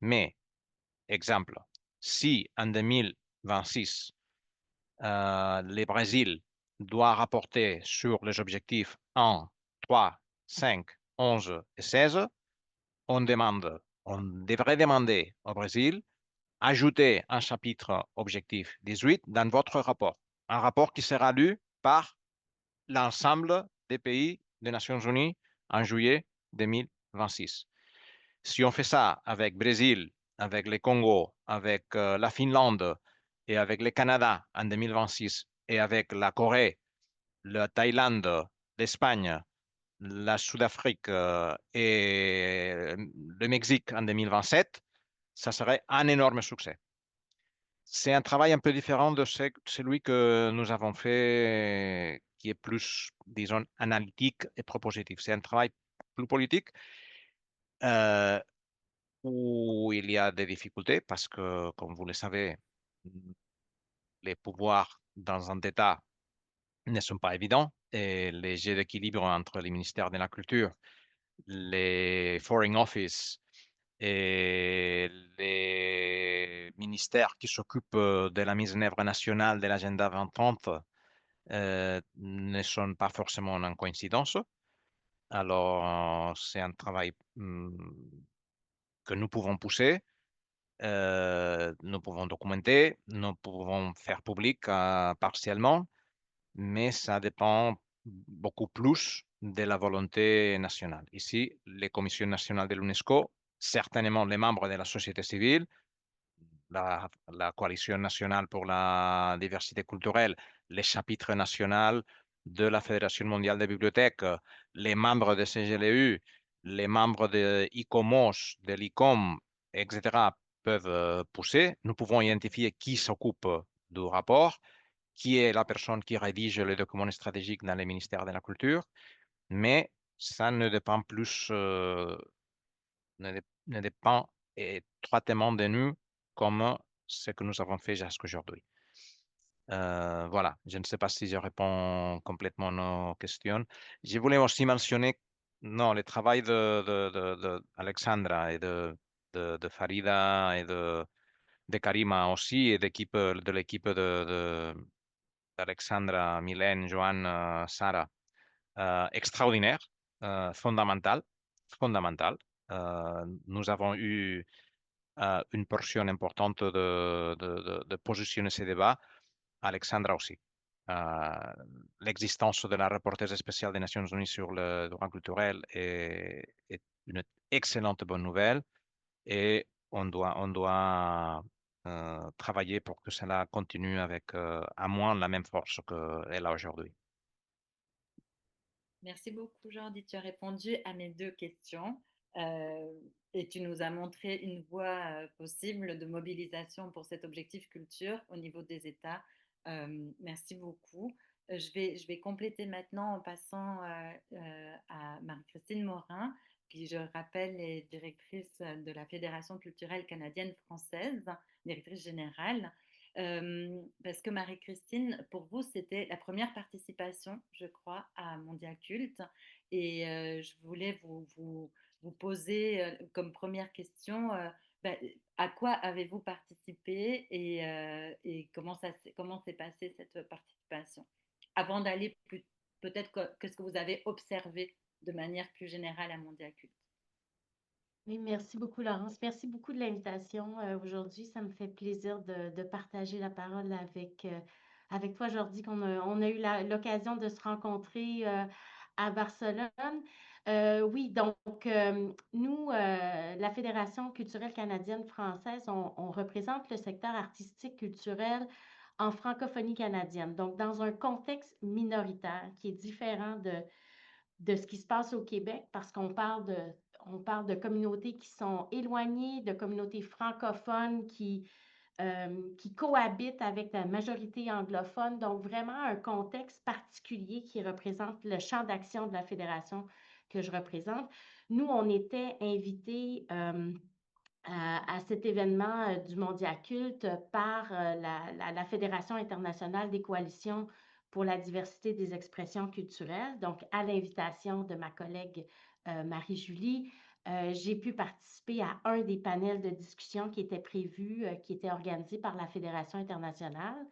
Mais, exemple, si en 2026, le Brésil doit rapporter sur les objectifs 1, 3, 5, 11 et 16, on devrait demander au Brésil ajouter un chapitre objectif 18 dans votre rapport. Un rapport qui sera lu par l'ensemble des pays des Nations Unies en juillet 2026. Si on fait ça avec Brésil, avec le Congo, avec la Finlande et avec le Canada en 2026 et avec la Corée, la Thaïlande, l'Espagne, la Sud-Afrique et le Mexique en 2027, ça serait un énorme succès. C'est un travail un peu différent de celui que nous avons fait, qui est plus, disons, analytique et propositif. C'est un travail plus politique où il y a des difficultés parce que, comme vous le savez, les pouvoirs dans un État ne sont pas évidents et les jeux d'équilibre entre les ministères de la culture, les foreign office et les ministères qui s'occupent de la mise en œuvre nationale de l'agenda 2030 ne sont pas forcément en coïncidence. Alors, c'est un travail que nous pouvons pousser, nous pouvons documenter, nous pouvons faire public partiellement, mais ça dépend beaucoup plus de la volonté nationale. Ici, les commissions nationales de l'UNESCO, certainement les membres de la société civile, la coalition nationale pour la diversité culturelle, les chapitres nationaux de la Fédération mondiale des bibliothèques, les membres de CGLU, les membres de ICOMOS, de l'ICOM, etc., peuvent pousser. Nous pouvons identifier qui s'occupe du rapport, qui est la personne qui rédige les documents stratégiques dans les ministères de la Culture, mais ça ne dépend plus, ne dépend étroitement de nous comme ce que nous avons fait jusqu'aujourd'hui. Voilà, je ne sais pas si je réponds complètement à nos questions. Je voulais aussi mentionner non, le travail de Alexandra et de Farida et de Karima aussi et de l'équipe d'Alexandra, Mylène, Joanne, Sarah, extraordinaire, fondamental, fondamental. Nous avons eu une portion importante de positionner ces débats. Alexandra aussi. L'existence de la rapporteuse spéciale des Nations Unies sur le droit culturel est une excellente bonne nouvelle et on doit travailler pour que cela continue avec à moins la même force qu'elle a aujourd'hui. Merci beaucoup, Jordi. Tu as répondu à mes deux questions euh, et tu nous as montré une voie possible de mobilisation pour cet objectif culture au niveau des États. Merci beaucoup. Je vais compléter maintenant en passant à Marie-Christine Morin, qui, je rappelle, est directrice de la Fédération culturelle canadienne-française, directrice générale. Parce que Marie-Christine, pour vous, c'était la première participation, je crois, à Mondial Culte. Et je voulais vous poser comme première question, ben, à quoi avez-vous participé et comment s'est passée cette participation? Avant d'aller peut-être qu'est-ce que vous avez observé de manière plus générale à Mondial Culte? Oui, merci beaucoup, Laurence. Merci beaucoup de l'invitation aujourd'hui. Ça me fait plaisir de partager la parole avec toi, Jordi, on a eu l'occasion de se rencontrer à Barcelone. Oui, donc nous, la Fédération culturelle canadienne-française, on représente le secteur artistique culturel en francophonie canadienne, donc dans un contexte minoritaire qui est différent de ce qui se passe au Québec parce on parle de communautés qui sont éloignées, de communautés francophones qui cohabitent avec la majorité anglophone. Donc, vraiment un contexte particulier qui représente le champ d'action de la fédération que je représente. Nous, on était invités à cet événement du Mondial Culte par la Fédération internationale des coalitions pour la diversité des expressions culturelles, donc à l'invitation de ma collègue Marie-Julie. J'ai pu participer à un des panels de discussion qui était prévu, qui était organisé par la Fédération internationale.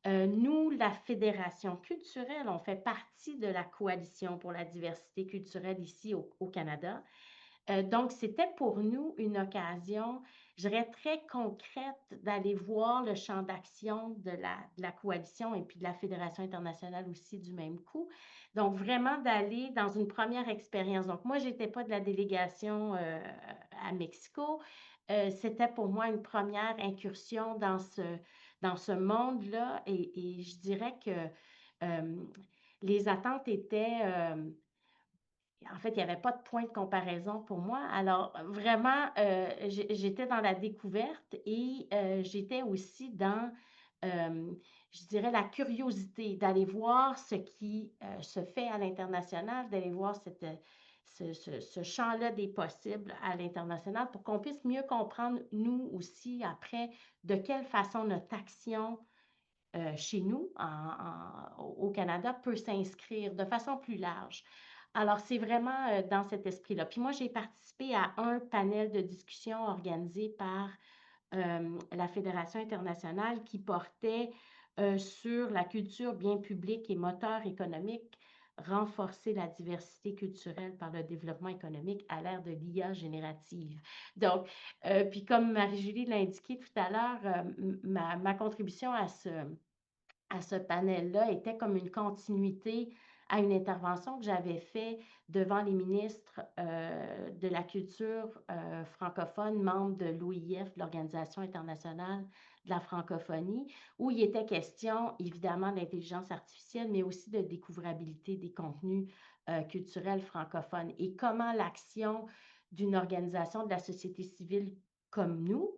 Nous, la Fédération culturelle, on fait partie de la coalition pour la diversité culturelle ici au Canada. Donc, c'était pour nous une occasion, je dirais, très concrète d'aller voir le champ d'action de la coalition et puis de la Fédération internationale aussi du même coup. Donc, vraiment d'aller dans une première expérience. Donc, moi, je n'étais pas de la délégation à Mexico. C'était pour moi une première incursion dans ce monde-là et je dirais que les attentes étaient... en fait, il n'y avait pas de point de comparaison pour moi. Alors, vraiment, j'étais dans la découverte et j'étais aussi dans, euh, je dirais, la curiosité d'aller voir ce qui se fait à l'international, d'aller voir ce champ-là des possibles à l'international pour qu'on puisse mieux comprendre, nous aussi, après, de quelle façon notre action chez nous, au Canada, peut s'inscrire de façon plus large. Alors, c'est vraiment dans cet esprit-là. Puis moi, j'ai participé à un panel de discussion organisé par la Fédération internationale qui portait sur la culture bien publique et moteur économique, renforcer la diversité culturelle par le développement économique à l'ère de l'IA générative. Donc, puis comme Marie-Julie l'a indiqué tout à l'heure, ma contribution à ce panel-là était comme une continuité à une intervention que j'avais faite devant les ministres de la culture francophone, membres de l'OIF, l'Organisation internationale de la francophonie, où il était question évidemment d'intelligence artificielle, mais aussi de découvrabilité des contenus culturels francophones et comment l'action d'une organisation de la société civile comme nous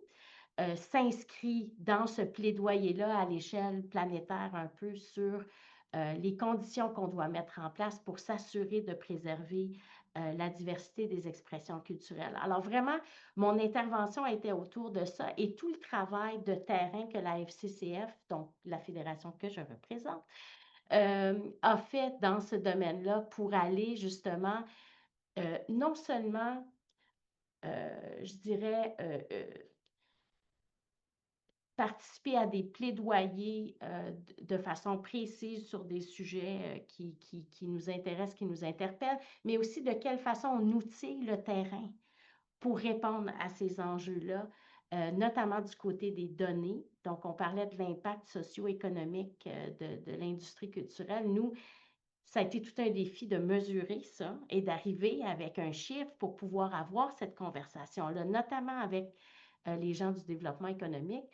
s'inscrit dans ce plaidoyer-là à l'échelle planétaire un peu sur les conditions qu'on doit mettre en place pour s'assurer de préserver la diversité des expressions culturelles. Alors vraiment, mon intervention était autour de ça et tout le travail de terrain que la FCCF, donc la fédération que je représente, a fait dans ce domaine-là pour aller justement non seulement, je dirais, participer à des plaidoyers de façon précise sur des sujets qui nous intéressent, qui nous interpellent, mais aussi de quelle façon on outille le terrain pour répondre à ces enjeux-là, notamment du côté des données. Donc, on parlait de l'impact socio-économique de l'industrie culturelle. Nous, ça a été tout un défi de mesurer ça et d'arriver avec un chiffre pour pouvoir avoir cette conversation-là, notamment avec les gens du développement économique.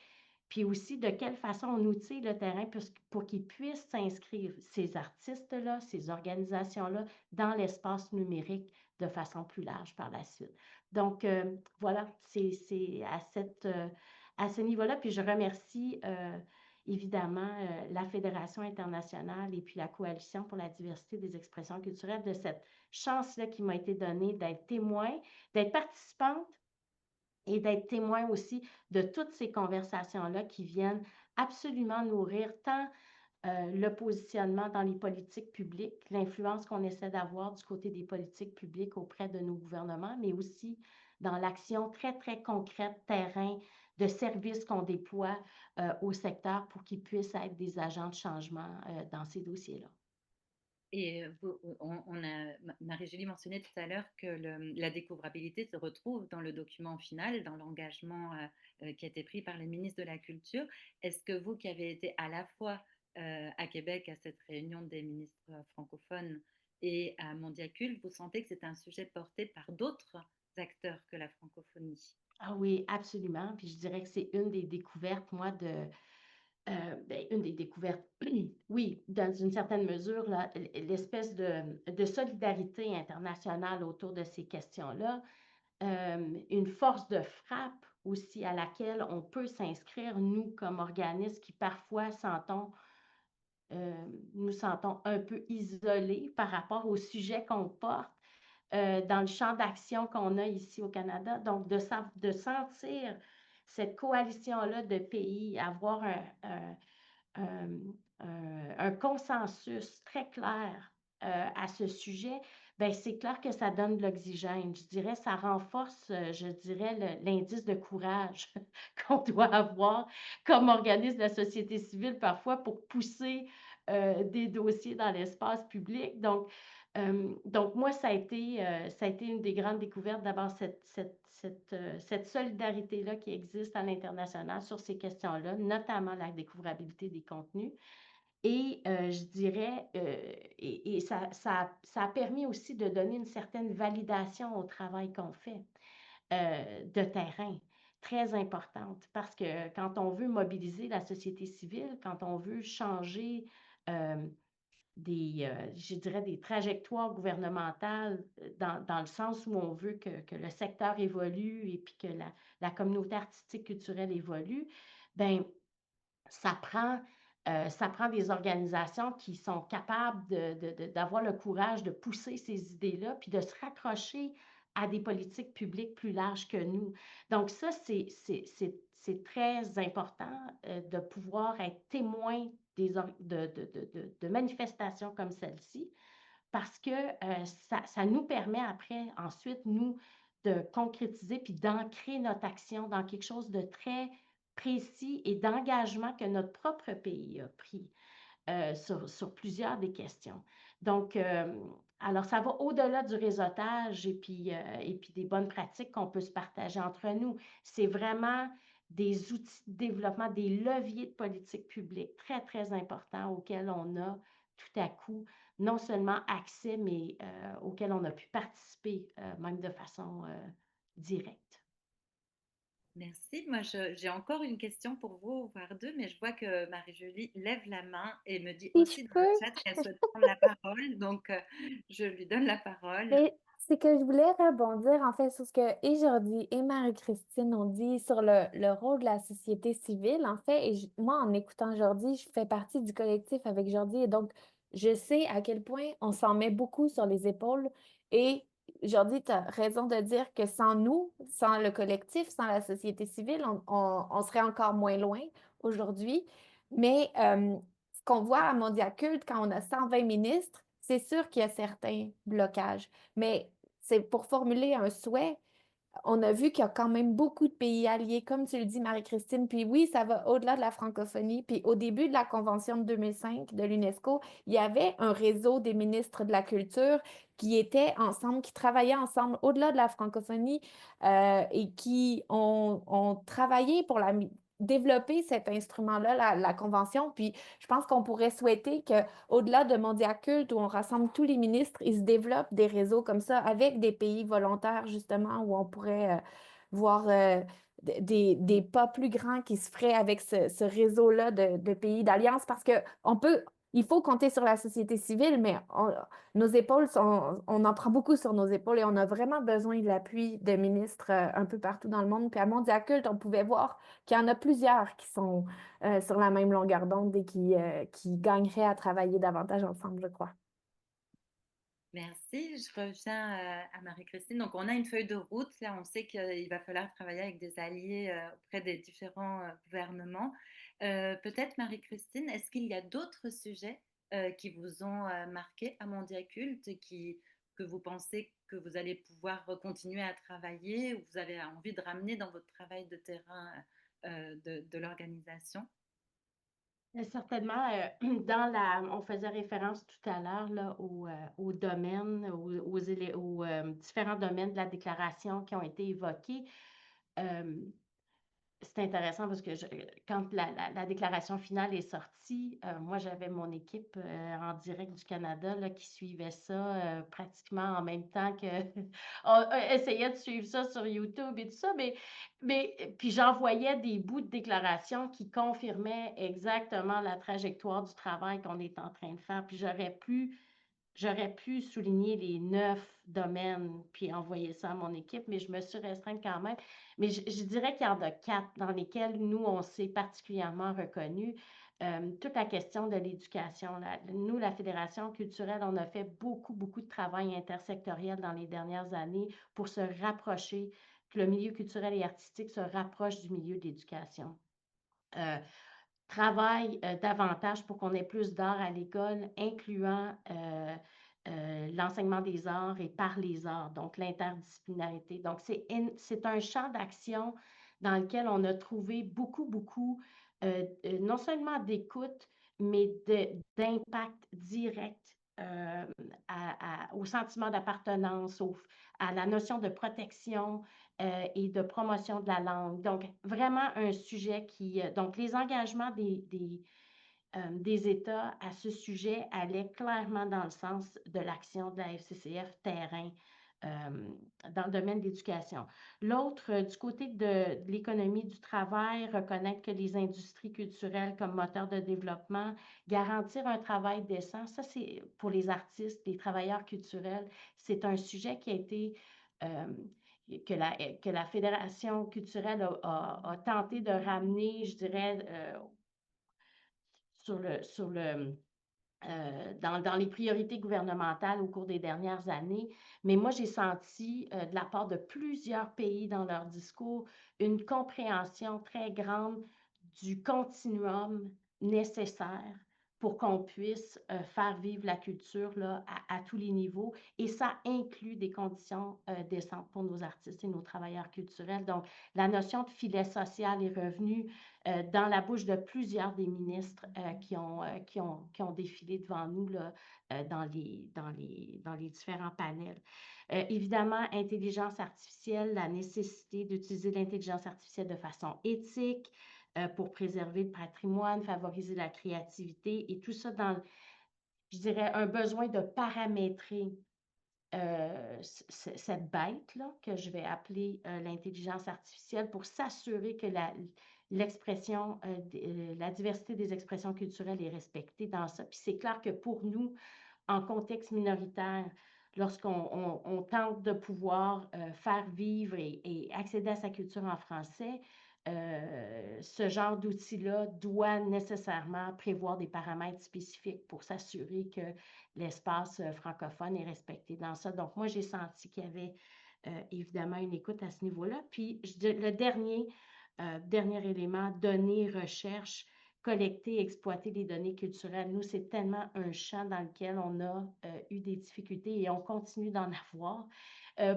Puis aussi, de quelle façon on outille le terrain pour qu'ils puissent s'inscrire, ces artistes-là, ces organisations-là, dans l'espace numérique de façon plus large par la suite. Donc, voilà, c'est à ce niveau-là. Puis je remercie évidemment la Fédération internationale et puis la Coalition pour la diversité des expressions culturelles de cette chance-là qui m'a été donnée d'être témoin, d'être participante et d'être témoin aussi de toutes ces conversations-là qui viennent absolument nourrir tant le positionnement dans les politiques publiques, l'influence qu'on essaie d'avoir du côté des politiques publiques auprès de nos gouvernements, mais aussi dans l'action très, très concrète, terrain, de services qu'on déploie au secteur pour qu'ils puissent être des agents de changement dans ces dossiers-là. Et Marie-Julie mentionnait tout à l'heure que la découvrabilité se retrouve dans le document final, dans l'engagement qui a été pris par les ministres de la Culture. Est-ce que vous, qui avez été à la fois à Québec à cette réunion des ministres francophones et à Mondiacult, vous sentez que c'est un sujet porté par d'autres acteurs que la francophonie? Ah oui, absolument. Puis je dirais que c'est une des découvertes, moi, une des découvertes, oui, dans une certaine mesure, l'espèce de solidarité internationale autour de ces questions-là, une force de frappe aussi à laquelle on peut s'inscrire, nous, comme organismes qui parfois nous sentons un peu isolés par rapport au sujet qu'on porte dans le champ d'action qu'on a ici au Canada. Donc, de sentir cette coalition-là de pays, avoir un consensus très clair à ce sujet, ben c'est clair que ça donne de l'oxygène. Je dirais, ça renforce, je dirais, l'indice de courage qu'on doit avoir comme organisme de la société civile parfois pour pousser des dossiers dans l'espace public. Donc moi, ça a été une des grandes découvertes, d'abord cette solidarité-là qui existe à l'international sur ces questions-là, notamment la découvrabilité des contenus. Et je dirais, et ça a permis aussi de donner une certaine validation au travail qu'on fait de terrain, très importante, parce que quand on veut mobiliser la société civile, quand on veut changer je dirais, des trajectoires gouvernementales dans le sens où on veut que le secteur évolue et puis que la communauté artistique culturelle évolue, ben ça prend des organisations qui sont capables d'avoir le courage de pousser ces idées-là, puis de se raccrocher à des politiques publiques plus larges que nous. Donc ça, c'est très important de pouvoir être témoin de manifestations comme celle-ci parce que ça nous permet après, ensuite, nous, de concrétiser puis d'ancrer notre action dans quelque chose de très précis et d'engagement que notre propre pays a pris sur plusieurs des questions. Donc, alors, ça va au-delà du réseautage et puis des bonnes pratiques qu'on peut se partager entre nous. C'est vraiment des outils de développement, des leviers de politique publique très, très importants auxquels on a tout à coup non seulement accès, mais auxquels on a pu participer, même de façon directe. Merci. Moi, j'ai encore une question pour vous, voire deux, mais je vois que Marie-Julie lève la main et me dit Si je aussi dans le peux. chat qu'elle souhaite prendre la parole. Donc, je lui donne la parole. Mais c'est que je voulais rebondir en fait sur ce que et Jordi et Marie-Christine ont dit sur le rôle de la société civile, en fait. Et moi, en écoutant Jordi, je fais partie du collectif avec Jordi et donc je sais à quel point on s'en met beaucoup sur les épaules. Et Jordi, tu as raison de dire que sans nous, sans le collectif, sans la société civile, on serait encore moins loin aujourd'hui. Mais ce qu'on voit à Mondiaculte, quand on a 120 ministres, c'est sûr qu'il y a certains blocages. Mais c'est pour formuler un souhait, on a vu qu'il y a quand même beaucoup de pays alliés, comme tu le dis, Marie-Christine. Puis oui, ça va au-delà de la francophonie. Puis au début de la Convention de 2005 de l'UNESCO, il y avait un réseau des ministres de la culture qui étaient ensemble, qui travaillaient ensemble au-delà de la francophonie et qui ont travaillé pour développer cet instrument-là, la Convention. Puis je pense qu'on pourrait souhaiter qu'au-delà de Mondiaculte, où on rassemble tous les ministres, il se développe des réseaux comme ça avec des pays volontaires, justement, où on pourrait voir des pas plus grands qui se feraient avec ce réseau-là de pays d'alliance parce que il faut compter sur la société civile, mais nos épaules on en prend beaucoup sur nos épaules et on a vraiment besoin de l'appui de ministres un peu partout dans le monde. Puis à Mondiaculte, on pouvait voir qu'il y en a plusieurs qui sont sur la même longueur d'onde et qui gagneraient à travailler davantage ensemble, je crois. Merci. Je reviens à Marie-Christine. Donc, on a une feuille de route. Là, on sait qu'il va falloir travailler avec des alliés auprès des différents gouvernements. Peut-être, Marie-Christine, est-ce qu'il y a d'autres sujets qui vous ont marqué à Mondiaculte et que vous pensez que vous allez pouvoir continuer à travailler ou vous avez envie de ramener dans votre travail de terrain de l'organisation? Certainement, on faisait référence tout à l'heure là, aux domaines, aux différents domaines de la déclaration qui ont été évoqués. Euh, c'est intéressant parce que quand la déclaration finale est sortie, moi, j'avais mon équipe en direct du Canada là, qui suivait ça pratiquement en même temps que on essayait de suivre ça sur YouTube et tout ça, mais puis j'envoyais des bouts de déclaration qui confirmaient exactement la trajectoire du travail qu'on est en train de faire. Puis j'aurais pu souligner les 9 domaines puis envoyer ça à mon équipe, mais je me suis restreinte quand même. Mais je dirais qu'il y en a 4 dans lesquels nous, on s'est particulièrement reconnus. Toute la question de l'éducation. Nous, la Fédération culturelle, on a fait beaucoup, beaucoup de travail intersectoriel dans les dernières années pour se rapprocher, que le milieu culturel et artistique se rapproche du milieu de l'éducation. Travaille davantage pour qu'on ait plus d'art à l'école, incluant l'enseignement des arts et par les arts, donc l'interdisciplinarité. Donc, c'est un champ d'action dans lequel on a trouvé beaucoup, beaucoup, non seulement d'écoute, mais d'impact direct au sentiment d'appartenance, à la notion de protection et de promotion de la langue. Donc, vraiment un sujet donc, les engagements des États à ce sujet allaient clairement dans le sens de l'action de la FCCF terrain dans le domaine de l'éducation. L'autre, du côté de l'économie du travail, reconnaître que les industries culturelles comme moteur de développement, garantir un travail décent, ça c'est pour les artistes, les travailleurs culturels, c'est un sujet qui a été que la Fédération culturelle a tenté de ramener, je dirais, sur le dans les priorités gouvernementales au cours des dernières années. Mais moi, j'ai senti de la part de plusieurs pays dans leur discours une compréhension très grande du continuum nécessaire pour qu'on puisse faire vivre la culture là, à tous les niveaux. Et ça inclut des conditions décentes pour nos artistes et nos travailleurs culturels. Donc, la notion de filet social est revenue dans la bouche de plusieurs des ministres qui ont défilé devant nous là, dans les différents panels. Évidemment, intelligence artificielle, la nécessité d'utiliser l'intelligence artificielle de façon éthique pour préserver le patrimoine, favoriser la créativité et tout ça dans, je dirais, un besoin de paramétrer cette bête-là que je vais appeler l'intelligence artificielle pour s'assurer que l'expression, la diversité des expressions culturelles est respectée dans ça. Puis c'est clair que pour nous, en contexte minoritaire, lorsqu'on tente de pouvoir faire vivre et accéder à sa culture en français, ce genre d'outil-là doit nécessairement prévoir des paramètres spécifiques pour s'assurer que l'espace francophone est respecté dans ça. Donc, moi, j'ai senti qu'il y avait évidemment une écoute à ce niveau-là. Puis, le dernier élément, données, recherche, collecter, exploiter les données culturelles. Nous, c'est tellement un champ dans lequel on a eu des difficultés et on continue d'en avoir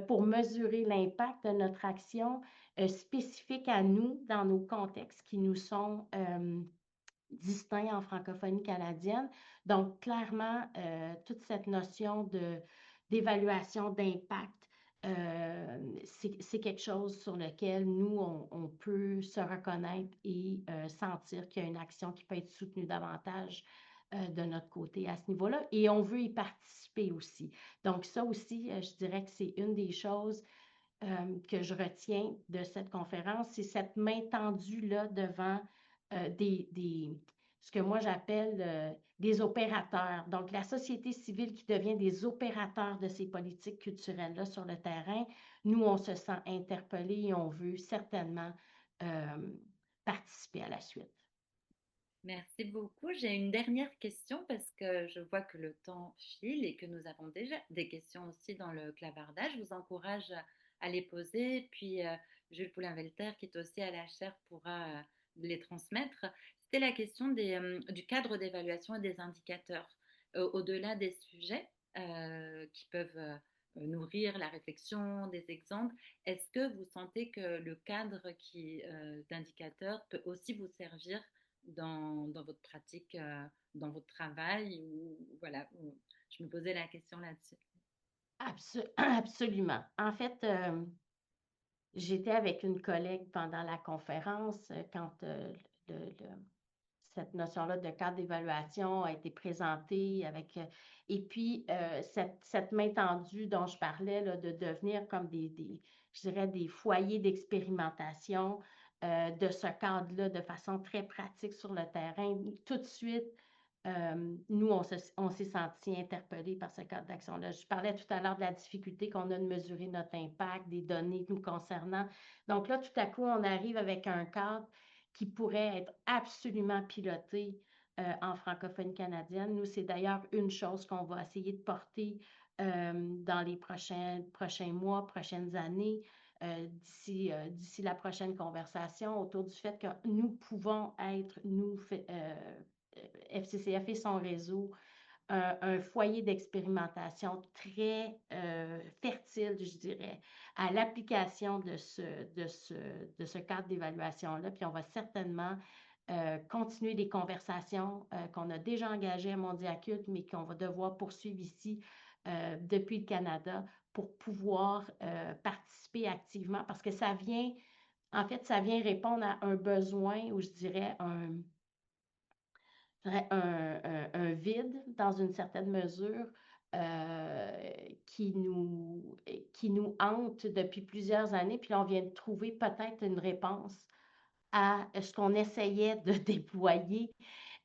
pour mesurer l'impact de notre action spécifique à nous dans nos contextes qui nous sont distincts en francophonie canadienne. Donc, clairement, toute cette notion d'évaluation d'impact, c'est quelque chose sur lequel nous, on peut se reconnaître et sentir qu'il y a une action qui peut être soutenue davantage de notre côté à ce niveau-là. Et on veut y participer aussi. Donc, ça aussi, je dirais que c'est une des choses que je retiens de cette conférence, c'est cette main tendue-là devant ce que moi j'appelle des opérateurs. Donc, la société civile qui devient des opérateurs de ces politiques culturelles-là sur le terrain. Nous, on se sent interpellés et on veut certainement participer à la suite. Merci beaucoup. J'ai une dernière question parce que je vois que le temps file et que nous avons déjà des questions aussi dans le clavardage. Je vous encourage à les poser. Puis Jules Poulin-Velter, qui est aussi à la chaire, pourra les transmettre. C'était la question du cadre d'évaluation et des indicateurs. Au-delà des sujets qui peuvent nourrir la réflexion, des exemples, est-ce que vous sentez que le cadre d'indicateurs peut aussi vous servir dans votre pratique, dans votre travail, ou voilà, je me posais la question là-dessus. Absolument. En fait, j'étais avec une collègue pendant la conférence quand cette notion-là de cadre d'évaluation a été présentée et puis cette main tendue dont je parlais là, de devenir comme je dirais des foyers d'expérimentation de ce cadre-là de façon très pratique sur le terrain. Tout de suite, nous, on s'est sentis interpellés par ce cadre d'action-là. Je parlais tout à l'heure de la difficulté qu'on a de mesurer notre impact, des données nous concernant. Donc là, tout à coup, on arrive avec un cadre qui pourrait être absolument piloté en francophonie canadienne. Nous, c'est d'ailleurs une chose qu'on va essayer de porter dans les prochains mois, prochaines années, d'ici la prochaine conversation, autour du fait que nous pouvons être, FCCF et son réseau, un foyer d'expérimentation très fertile, je dirais, à l'application de ce cadre d'évaluation-là. Puis on va certainement continuer les conversations qu'on a déjà engagées à Mondiaculte, mais qu'on va devoir poursuivre ici depuis le Canada pour pouvoir participer activement parce que ça vient répondre à un besoin ou je dirais un vide dans une certaine mesure qui nous hante depuis plusieurs années. Puis là, on vient de trouver peut-être une réponse à ce qu'on essayait de déployer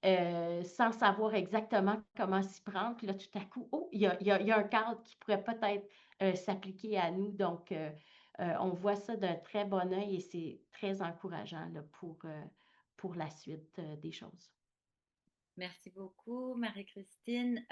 sans savoir exactement comment s'y prendre. Puis là, tout à coup, il y a un cadre qui pourrait peut-être s'appliquer à nous. Donc, on voit ça d'un très bon œil et c'est très encourageant là, pour la suite des choses. Merci beaucoup, Marie-Christine.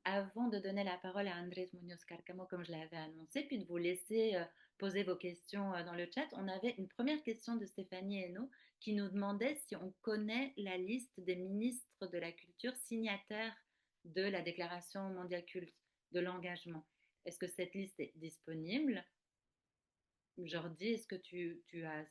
Avant de donner la parole à Andrés Muñoz Carcamo, comme je l'avais annoncé, puis de vous laisser poser vos questions dans le chat, on avait une première question de Stéphanie Hainaut qui nous demandait si on connaît la liste des ministres de la culture signataires de la Déclaration mondiale culte de l'engagement. Est-ce que cette liste est disponible? Jordi, est-ce que tu as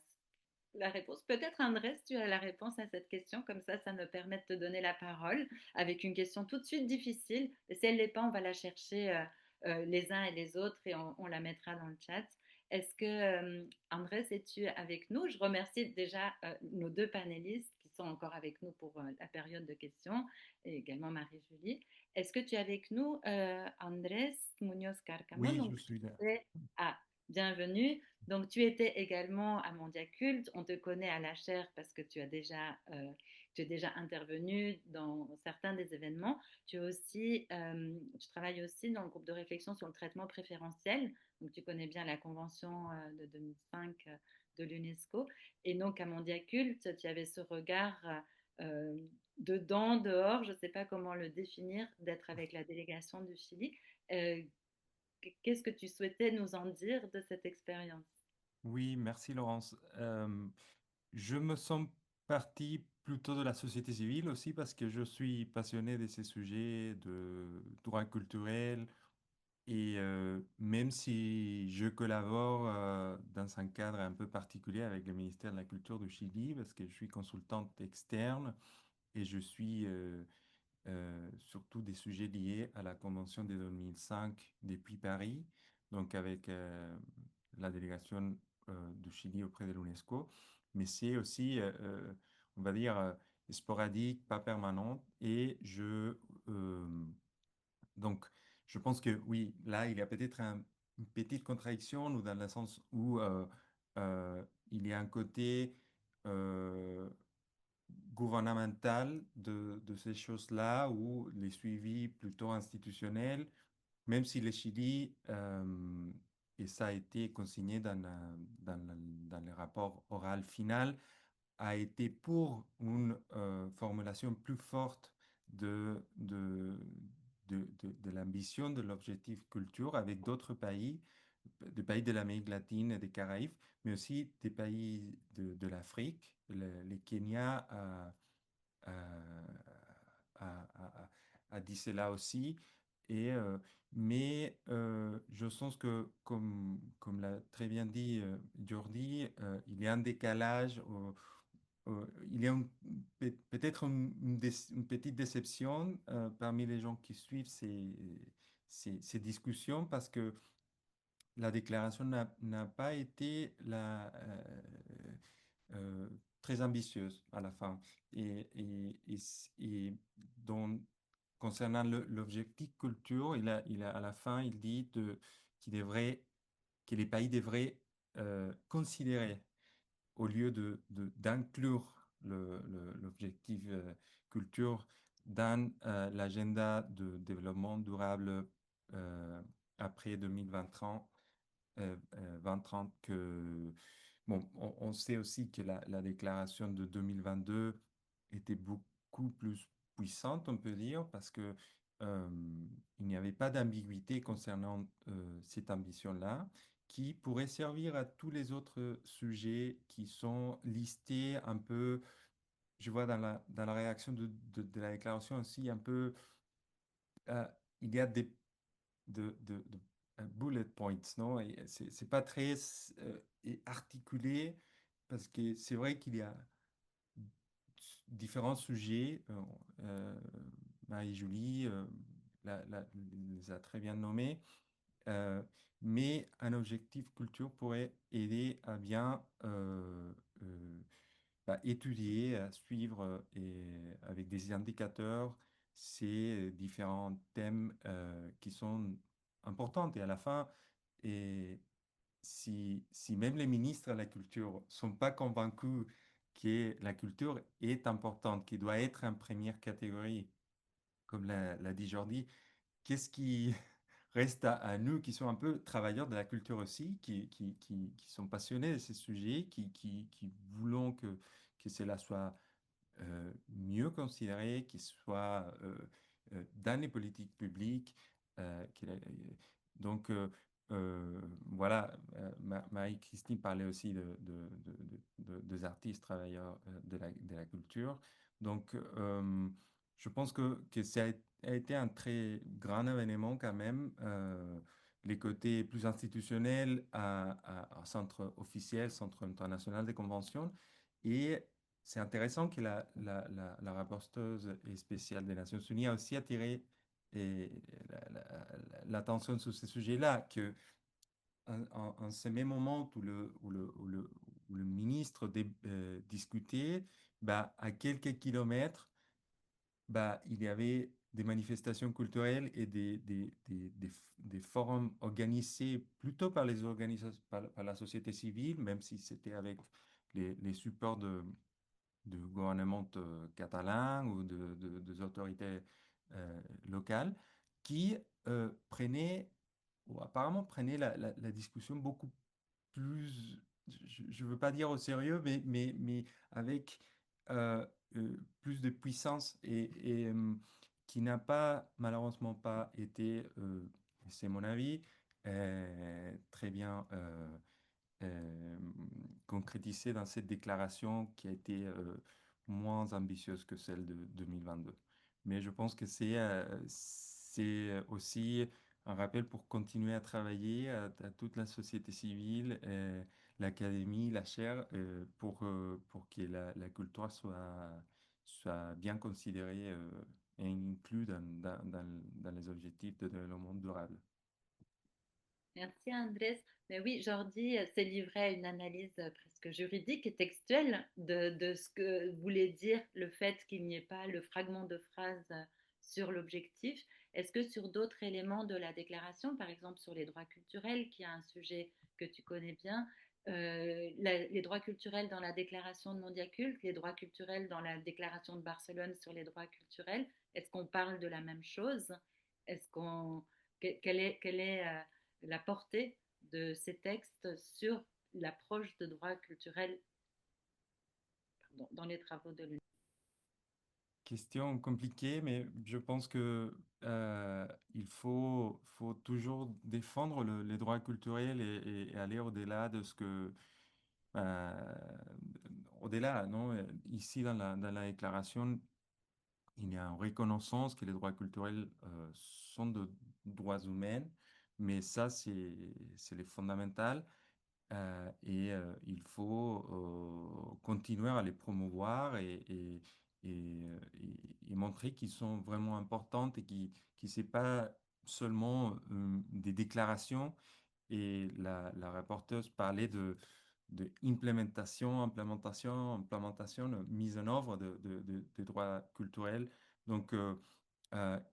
la réponse? Peut-être Andrés, tu as la réponse à cette question, comme ça me permet de te donner la parole avec une question tout de suite difficile. Et si elle ne l'est pas, on va la chercher les uns et les autres et on la mettra dans le chat. Est-ce que Andrés, es-tu avec nous? Je remercie déjà nos deux panélistes qui sont encore avec nous pour la période de questions et également Marie-Julie. Est-ce que tu es avec nous, Andrés Muñoz Carcamo? Oui, Donc, je suis là. ah, bienvenue. Donc, tu étais également à Mondiaculte. On te connaît à la chaire parce que tu es déjà intervenu dans certains des événements. Tu travailles aussi dans le groupe de réflexion sur le traitement préférentiel. Donc, tu connais bien la convention de 2005 de l'UNESCO. Et donc, à Mondiaculte, tu avais ce regard euh, dedans, dehors, je ne sais pas comment le définir, d'être avec la délégation du Chili. Euh, Qu'est-ce que tu souhaitais nous en dire de cette expérience? Oui, merci Laurence. Je me sens partie plutôt de la société civile aussi parce que je suis passionné de ces sujets de droit culturel et même si je collabore dans un cadre un peu particulier avec le ministère de la Culture du Chili parce que je suis consultante externe et je suis surtout des sujets liés à la Convention de 2005 depuis Paris, donc avec la délégation du Chili auprès de l'UNESCO, mais c'est aussi, on va dire, sporadique, pas permanente, et donc, je pense que oui, là, il y a peut-être une petite contradiction, ou dans le sens où il y a un côté euh, gouvernemental de ces choses-là ou les suivis plutôt institutionnels, même si le Chili, et ça a été consigné dans le rapport oral final, a été pour une formulation plus forte de l'ambition de l'objectif culture avec d'autres pays, des pays de l'Amérique latine et des Caraïbes, mais aussi des pays de l'Afrique. Le Kenya a dit cela aussi. Et, je pense que, comme l'a très bien dit Jordi, il y a un décalage, il y a peut-être une petite déception parmi les gens qui suivent ces discussions parce que la déclaration n'a pas été euh, très ambitieuse à la fin. Et concernant l'objectif culture, à la fin, il dit que les pays devraient considérer, au lieu d'inclure l'objectif culture dans l'agenda de développement durable après 2030, 2030 bon, on sait aussi que la déclaration de 2022 était beaucoup plus puissante, on peut dire, parce que euh, il n'y avait pas d'ambiguïté concernant cette ambition-là, qui pourrait servir à tous les autres sujets qui sont listés un peu, je vois dans la réaction de la déclaration aussi, un peu, euh, il y a de bullet points, non? Et c'est pas très articulé parce que c'est vrai qu'il y a différents sujets. Marie-Julie les a très bien nommés. Euh, mais un objectif culture pourrait aider à bien étudier, à suivre avec des indicateurs ces différents thèmes qui sont importants. Et à la fin, et si même les ministres de la culture ne sont pas convaincus que la culture est importante, qui doit être en première catégorie, comme l'a dit Jordi, qu'est-ce qui reste à nous qui sommes un peu travailleurs de la culture aussi, qui sont passionnés de ces sujets, qui voulons que cela soit mieux considéré, qui soit dans les politiques publiques. Donc, voilà, Marie-Christine parlait aussi des artistes travailleurs de la culture. Donc, je pense que ça a été un très grand événement quand même. Les côtés plus institutionnels à centre officiel, centre international des conventions. Et c'est intéressant que la rapporteuse spéciale des Nations Unies a aussi attiré l'attention sur ce sujet-là, que en ce même moment où le ministre discutait, bah, à quelques kilomètres, bah, il y avait des manifestations culturelles et des forums organisés plutôt par les organisations, par la société civile, même si c'était avec les supports de gouvernement catalan ou des autorités locales qui prenaient, ou apparemment prenaient la discussion beaucoup plus, je ne veux pas dire au sérieux, mais avec euh, plus de puissance et qui n'a pas, malheureusement pas été, c'est mon avis, très bien euh, concrétisé dans cette déclaration qui a été moins ambitieuse que celle de 2022. Mais je pense que c'est aussi un rappel pour continuer à travailler à toute la société civile, l'académie, la chaire, pour que la culture soit bien considérée et inclue dans les objectifs de développement durable. Merci Andrés. Mais oui, Jordi s'est livré à une analyse presque juridique et textuelle de ce que voulait dire le fait qu'il n'y ait pas le fragment de phrase sur l'objectif. Est-ce que sur d'autres éléments de la déclaration, par exemple sur les droits culturels, qui est un sujet que tu connais bien, les droits culturels dans la déclaration de Mondiaculte, les droits culturels dans la déclaration de Barcelone sur les droits culturels, est-ce qu'on parle de la même chose? Est-ce qu'on, quelle est la portée de ces textes sur l'approche de droit culturel dans les travaux de l'UNESCO? Question compliquée, mais je pense que faut toujours défendre les droits culturels et aller au-delà de ce que euh, au-delà, non? Ici dans la déclaration, il y a une reconnaissance que les droits culturels sont de droits humains, mais ça c'est le fondamental. Il faut continuer à les promouvoir et montrer qu'ils sont vraiment importants et qui c'est pas seulement des déclarations. Et la rapporteuse parlait de implémentation, mise en œuvre de droits culturels. Donc,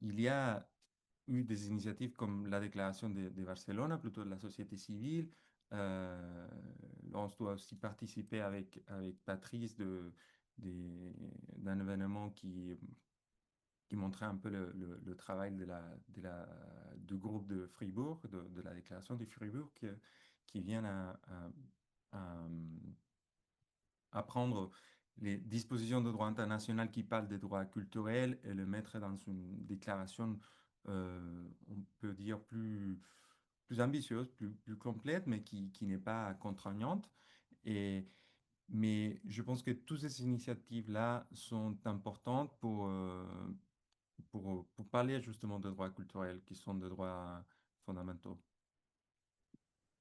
il y a eu des initiatives comme la déclaration de Barcelone, plutôt de la société civile. Euh, on doit aussi participer avec Patrice d'un événement qui montrait un peu le travail du groupe de Fribourg, de la déclaration de Fribourg, qui vient à, à prendre les dispositions de droit international qui parlent des droits culturels et le mettre dans une déclaration, on peut dire, plus ambitieuse, plus complète, mais qui n'est pas contraignante. Et, mais je pense que toutes ces initiatives-là sont importantes pour parler justement de droits culturels qui sont des droits fondamentaux.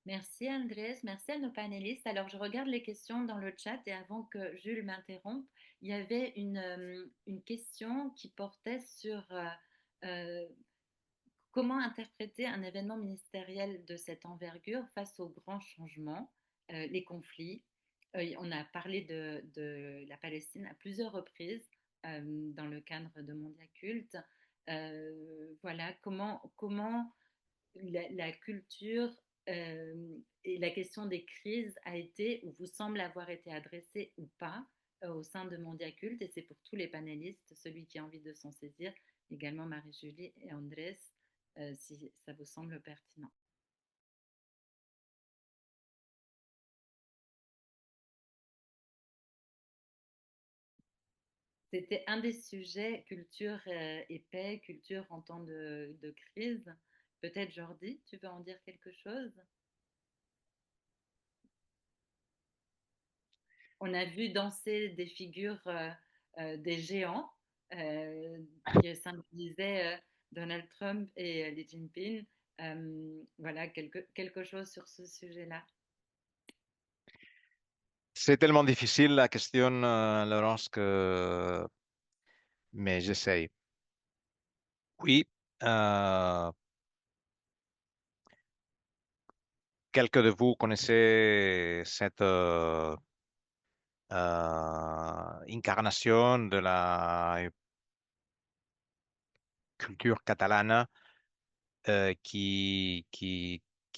Merci Andrés, merci à nos panélistes. Alors je regarde les questions dans le chat et avant que Jules m'interrompe, il y avait une question qui portait sur euh, comment interpréter un événement ministériel de cette envergure face aux grands changements, les conflits. On a parlé de la Palestine à plusieurs reprises dans le cadre de Mondiaculte. Voilà, comment la culture et la question des crises a été ou vous semble avoir été adressée ou pas au sein de Mondiaculte. Et c'est pour tous les panélistes, celui qui a envie de s'en saisir, également Marie-Julie et Andrés, si ça vous semble pertinent. C'était un des sujets, culture et paix, culture en temps de crise. Peut-être Jordi, tu veux en dire quelque chose? On a vu danser des figures, des géants qui symbolisaient Donald Trump et Xi Jinping. Voilà, quelque chose sur ce sujet-là. C'est tellement difficile la question, Laurence, mais j'essaye. Oui, quelques de vous connaissez cette incarnation de la culture catalane qui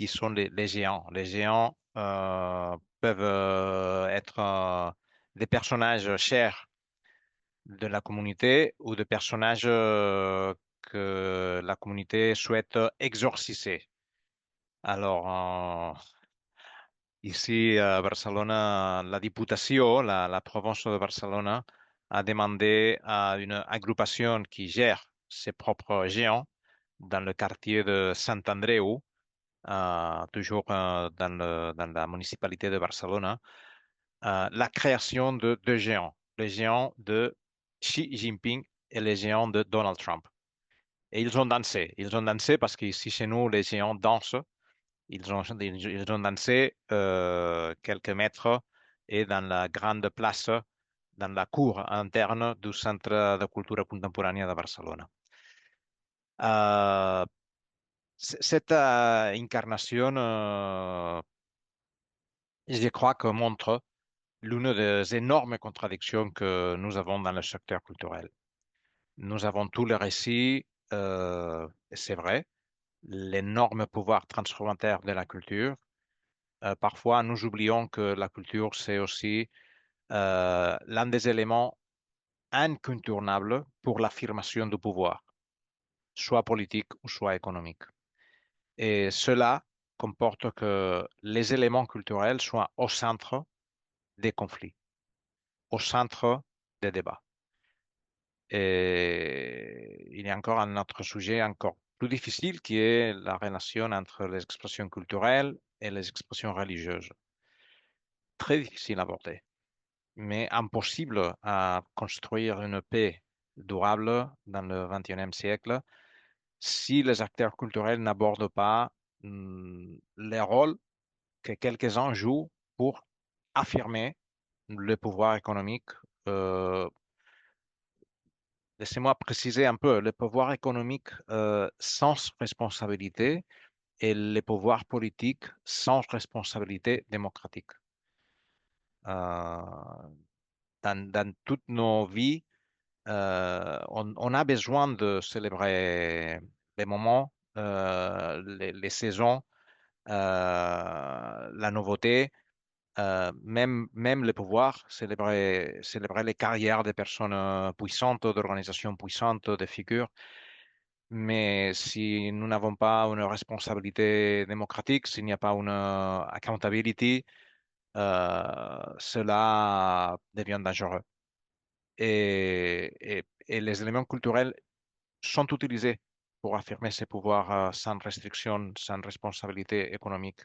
sont les géants. Les géants peuvent être des personnages chers de la communauté ou des personnages que la communauté souhaite exorciser. Alors, ici à Barcelone, la Diputació, la province de Barcelone, a demandé à une agrupation qui gère ses propres géants dans le quartier de Sant Andreu, toujours dans la municipalité de Barcelone, la création de deux géants, le géant de Xi Jinping et le géant de Donald Trump. Et ils ont dansé. Ils ont dansé parce qu'ici chez nous, les géants dansent. Ils ont dansé quelques mètres et dans la grande place, dans la cour interne du Centre de Cultura Contemporània de Barcelone. Cette incarnation, je crois que montre l'une des énormes contradictions que nous avons dans le secteur culturel. Nous avons tous les récits, et c'est vrai, l'énorme pouvoir transformateur de la culture. Parfois, nous oublions que la culture, c'est aussi l'un des éléments incontournables pour l'affirmation du pouvoir, soit politique ou soit économique. Et cela comporte que les éléments culturels soient au centre des conflits, au centre des débats. Et il y a encore un autre sujet encore plus difficile qui est la relation entre les expressions culturelles et les expressions religieuses. Très difficile à aborder, mais impossible à construire une paix durable dans le XXIe siècle si les acteurs culturels n'abordent pas les rôles que quelques-uns jouent pour affirmer le pouvoir économique. Laissez-moi préciser un peu, le pouvoir économique sans responsabilité et le pouvoir politique sans responsabilité démocratique. Dans toutes nos vies, on a besoin de célébrer les moments, les saisons, la nouveauté, même le pouvoir, célébrer les carrières des personnes puissantes, d'organisations puissantes, de figures. Mais si nous n'avons pas une responsabilité démocratique, s'il n'y a pas une accountability, cela devient dangereux. Et les éléments culturels sont utilisés pour affirmer ces pouvoirs sans restriction, sans responsabilité économique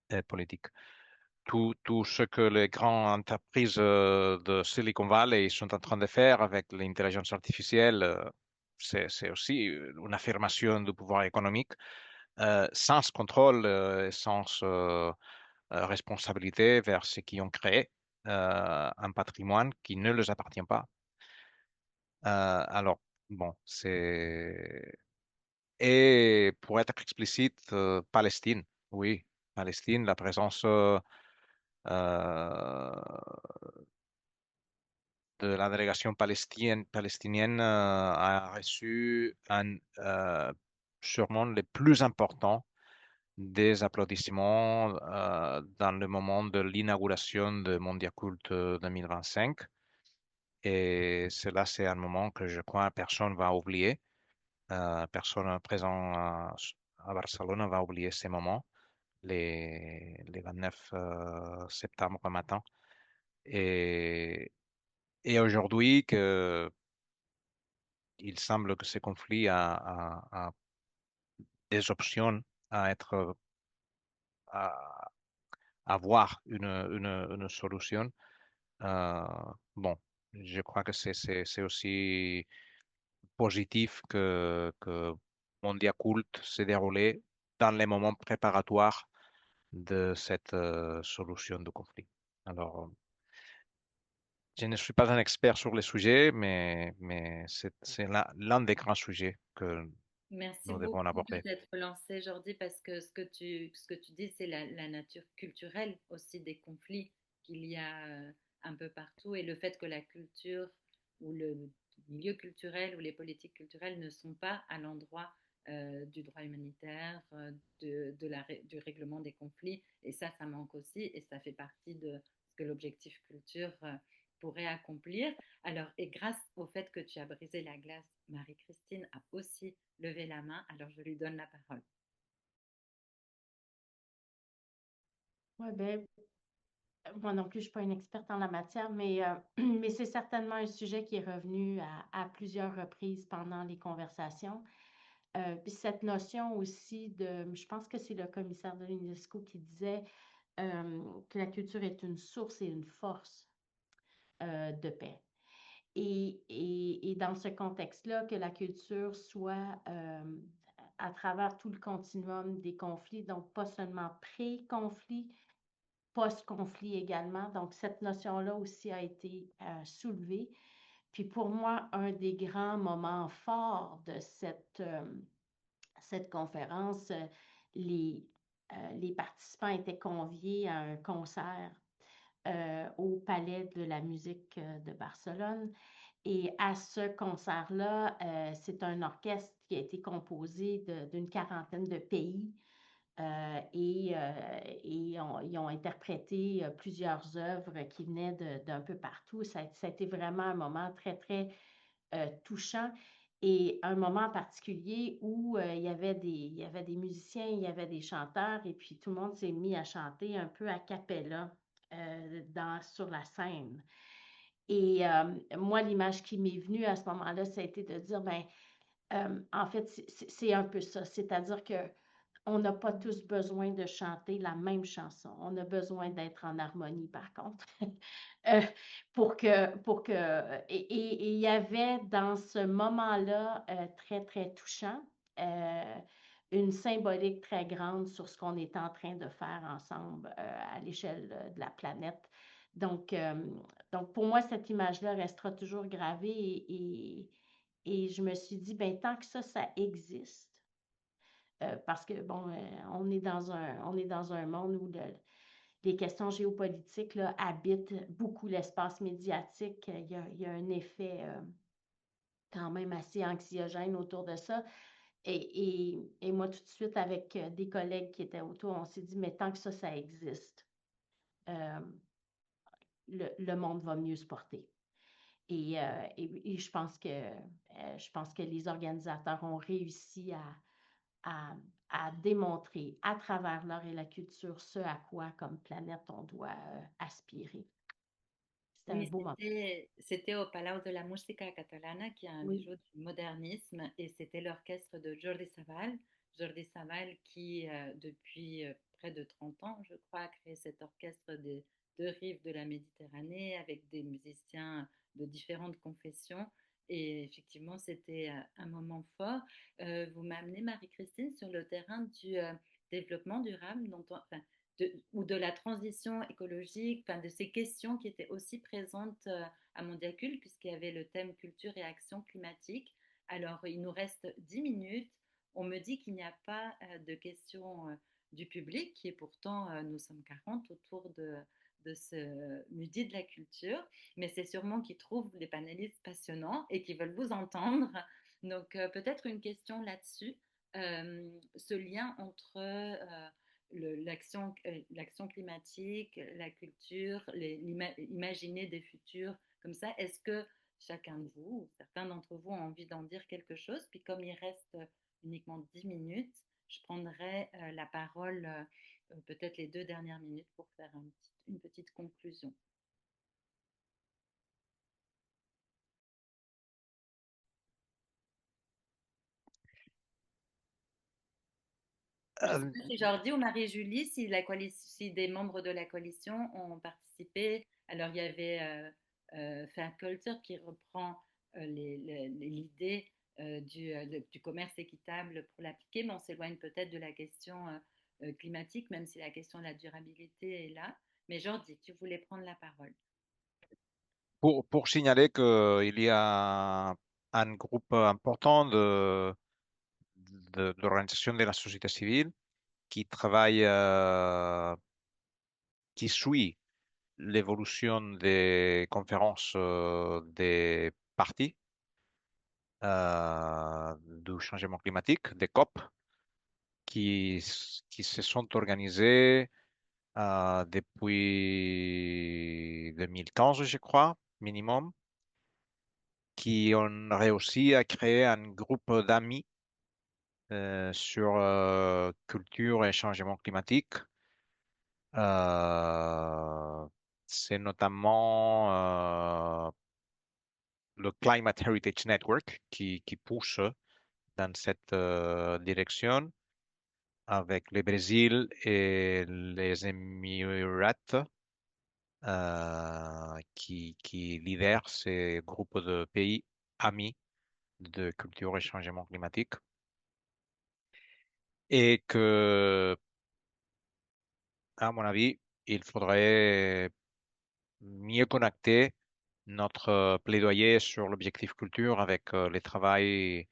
et politique. Tout ce que les grandes entreprises de Silicon Valley sont en train de faire avec l'intelligence artificielle, c'est aussi une affirmation du pouvoir économique sans contrôle et sans responsabilité vers ceux qui ont créé un patrimoine qui ne leur appartient pas. Alors, bon, c'est... Et pour être explicite, Palestine, oui, Palestine, la présence de la délégation palestinienne a reçu sûrement les plus importants des applaudissements dans le moment de l'inauguration de Mondiacult 2025. Et cela, c'est un moment que je crois personne va oublier. Personne présent à Barcelone va oublier ces moments, les 29 septembre matin. Et Et aujourd'hui, il semble que ce conflit a des options à être, à avoir une solution. Euh, bon, je crois que c'est aussi positif que Mondia Cult s'est déroulé dans les moments préparatoires de cette solution de conflit. Alors, je ne suis pas un expert sur le sujet, mais c'est l'un des grands sujets que Merci nous devons beaucoup de aborder. t'être lancé, Jordi, parce que ce que tu dis, c'est la nature culturelle aussi des conflits qu'il y a un peu partout et le fait que la culture ou le milieu culturel ou les politiques culturelles ne sont pas à l'endroit du droit humanitaire, du règlement des conflits. Et ça manque aussi et ça fait partie de ce que l'objectif culture pourrait accomplir. Alors, et grâce au fait que tu as brisé la glace, Marie-Christine a aussi levé la main, alors je lui donne la parole. Ouais, ben, moi non plus, je ne suis pas une experte en la matière, mais, mais c'est certainement un sujet qui est revenu à plusieurs reprises pendant les conversations. Puis cette notion aussi je pense que c'est le commissaire de l'UNESCO qui disait que la culture est une source et une force de paix. Et dans ce contexte-là, que la culture soit à travers tout le continuum des conflits, donc pas seulement pré-conflit, post-conflit également. Donc, cette notion-là aussi a été soulevée. Puis pour moi, un des grands moments forts de cette conférence, les participants étaient conviés à un concert au Palais de la musique de Barcelone. Et à ce concert-là, c'est un orchestre qui a été composé d'une quarantaine de pays et ils ont interprété plusieurs œuvres qui venaient d'un peu partout. Ça a été vraiment un moment très, très touchant et un moment particulier où il y avait des musiciens, il y avait des chanteurs et puis tout le monde s'est mis à chanter un peu a cappella sur la scène. Et moi, l'image qui m'est venue à ce moment-là, ça a été de dire, ben, en fait, c'est un peu ça. C'est-à-dire que on n'a pas tous besoin de chanter la même chanson. On a besoin d'être en harmonie, par contre, euh, et il y avait dans ce moment-là très, très touchant, euh, une symbolique très grande sur ce qu'on est en train de faire ensemble à l'échelle de la planète. Donc, euh, donc, pour moi, cette image-là restera toujours gravée et je me suis dit, ben, tant que ça existe, parce que, bon, on est dans un monde où les questions géopolitiques là, habitent beaucoup l'espace médiatique. Il y a un effet quand même assez anxiogène autour de ça. Et moi, tout de suite, avec des collègues qui étaient autour, on s'est dit, mais tant que ça existe, euh, le monde va mieux se porter. Et je pense que les organisateurs ont réussi à, à démontrer à travers l'art et la culture ce à quoi, comme planète, on doit aspirer. C'était un Oui, beau moment. c'était au Palau de la Música Catalana, qui est un Oui, bijou du modernisme, et c'était l'orchestre de Jordi Savall. Jordi Savall qui, depuis près de 30 ans, je crois, a créé cet orchestre des deux rives de la Méditerranée avec des musiciens de différentes confessions. Et effectivement, c'était un moment fort. Vous m'amenez, Marie-Christine, sur le terrain du développement durable, enfin, ou de la transition écologique, enfin, de ces questions qui étaient aussi présentes à Mondiacult, puisqu'il y avait le thème culture et action climatique. Alors, il nous reste 10 minutes. On me dit qu'il n'y a pas de questions du public, qui est pourtant, nous sommes 40 autour de ce midi de la culture, mais c'est sûrement qu'ils trouvent les panélistes passionnants et qu'ils veulent vous entendre. Donc, peut-être une question là-dessus, ce lien entre l'action climatique, la culture, imaginer des futurs comme ça. Est-ce que chacun de vous, ou certains d'entre vous, ont envie d'en dire quelque chose? Puis comme il reste uniquement 10 minutes, je prendrai la parole peut-être les 2 dernières minutes pour faire une petite conclusion. Je ne sais Euh, pas si Jordi ou Marie-Julie, si des membres de la coalition ont participé. Alors, il y avait Fair Culture qui reprend l'idée du commerce équitable pour l'appliquer, mais on s'éloigne peut-être de la question climatique, même si la question de la durabilité est là. Mais Jordi, tu voulais prendre la parole. pour signaler qu'il y a un groupe important d'organisations de la société civile qui travaille, qui suit l'évolution des conférences des partis du changement climatique, des COP, qui se sont organisées depuis 2015, je crois, minimum, qui ont réussi à créer un groupe d'amis sur culture et changement climatique. Euh, c'est notamment le Climate Heritage Network qui pousse dans cette direction avec le Brésil et les Émirats qui lidèrent ces groupes de pays amis de culture et changement climatique. Et que, à mon avis, il faudrait mieux connecter notre plaidoyer sur l'objectif culture avec le travail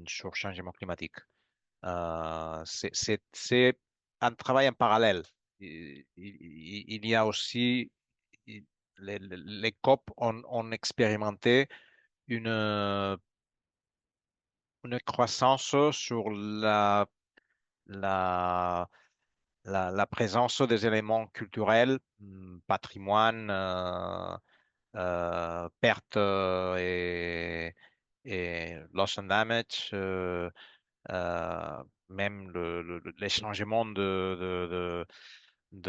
sur changement climatique. C'est un travail en parallèle. Il y a aussi, les COP ont expérimenté une, une croissance sur la, la présence des éléments culturels, patrimoine, perte et loss and damage, même les changements de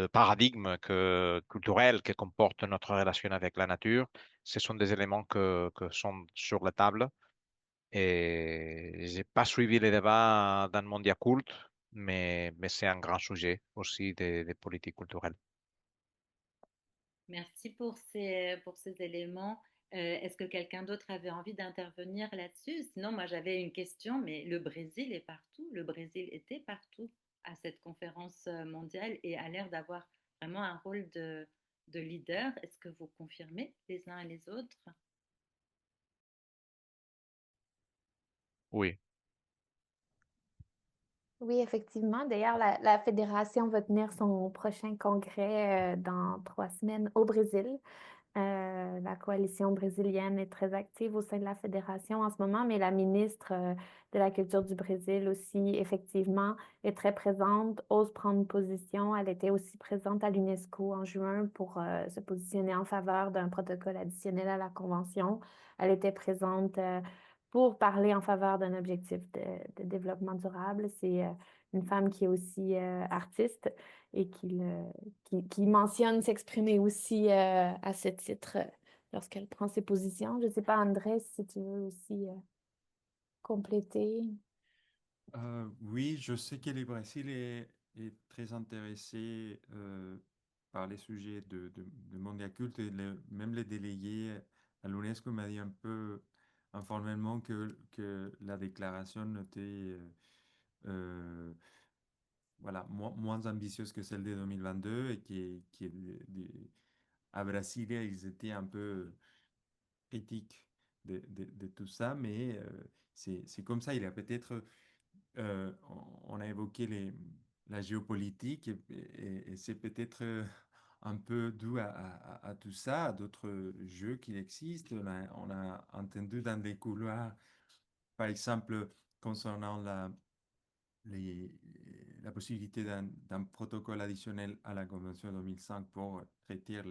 paradigme culturel que comporte notre relation avec la nature. Ce sont des éléments que sont sur la table. Et j'ai pas suivi les débats dans le monde culte, mais c'est un grand sujet aussi des politiques culturelles. Merci pour ces éléments. Est-ce que quelqu'un d'autre avait envie d'intervenir là-dessus? Sinon, moi, j'avais une question, mais le Brésil est partout. Le Brésil était partout à cette conférence mondiale et a l'air d'avoir vraiment un rôle de leader. Est-ce que vous confirmez les uns et les autres? Oui. Oui, effectivement. D'ailleurs, la fédération va tenir son prochain congrès dans 3 semaines au Brésil. La coalition brésilienne est très active au sein de la fédération en ce moment, mais la ministre de la Culture du Brésil aussi, effectivement, est très présente, ose prendre position. Elle était aussi présente à l'UNESCO en juin pour se positionner en faveur d'un protocole additionnel à la Convention. Elle était présente pour parler en faveur d'un objectif de développement durable. C'est une femme qui est aussi artiste et qui mentionne s'exprimer aussi à ce titre lorsqu'elle prend ses positions. Je ne sais pas, André, si tu veux aussi compléter. Oui, je sais que le Brésil est très intéressé par les sujets de mondial culte et même les délégués à l'UNESCO m'a dit un peu informellement que la déclaration était voilà, moins ambitieuse que celle de 2022 et à Brasilia, ils étaient un peu critiques de tout ça, mais c'est comme ça. Il y a peut-être on a évoqué la géopolitique et c'est peut-être un peu dû à tout ça, à d'autres jeux qui existent. On a entendu dans des couloirs, par exemple, concernant les- la possibilité d'un protocole additionnel à la Convention 2005 pour traiter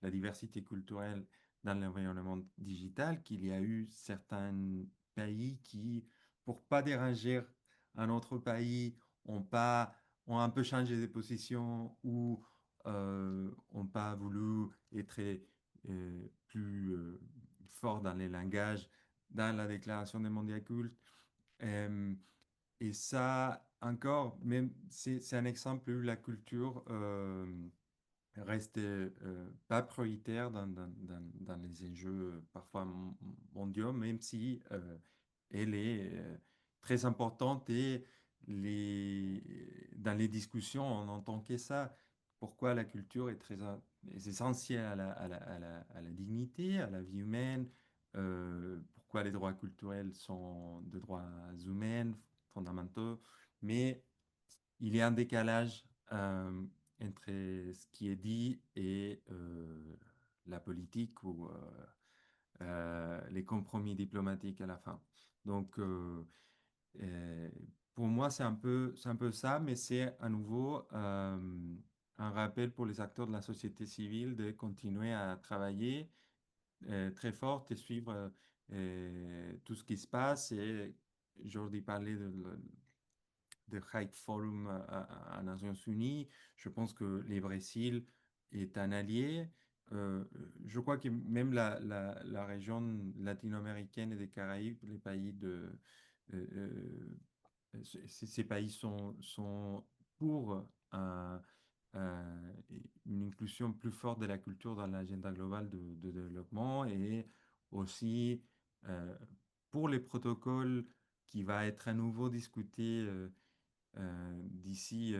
la diversité culturelle dans l'environnement digital, qu'il y a eu certains pays qui, pour pas déranger un autre pays, ont un peu changé de position ou ont pas voulu être plus fort dans les langages dans la déclaration des mondiaux cultes. Euh, Et ça, encore, même c'est un exemple où la culture reste pas prioritaire dans les enjeux parfois mondiaux, même si elle est très importante et dans les discussions, on entend que ça. Pourquoi la culture est essentielle à la dignité, à la vie humaine, pourquoi les droits culturels sont des droits humains fondamentaux, mais il y a un décalage entre ce qui est dit et la politique ou les compromis diplomatiques à la fin. Donc, euh, pour moi, c'est un peu ça, mais c'est à nouveau un rappel pour les acteurs de la société civile de continuer à travailler très fort et suivre tout ce qui se passe. Et Jordi parlait de High Forum à Nations Unies. Je pense que le Brésil est un allié. Euh, je crois que même la région latino-américaine et des Caraïbes, les pays euh, ces pays sont pour euh, une inclusion plus forte de la culture dans l'agenda global de développement et aussi euh, pour les protocoles qui va être à nouveau discuté d'ici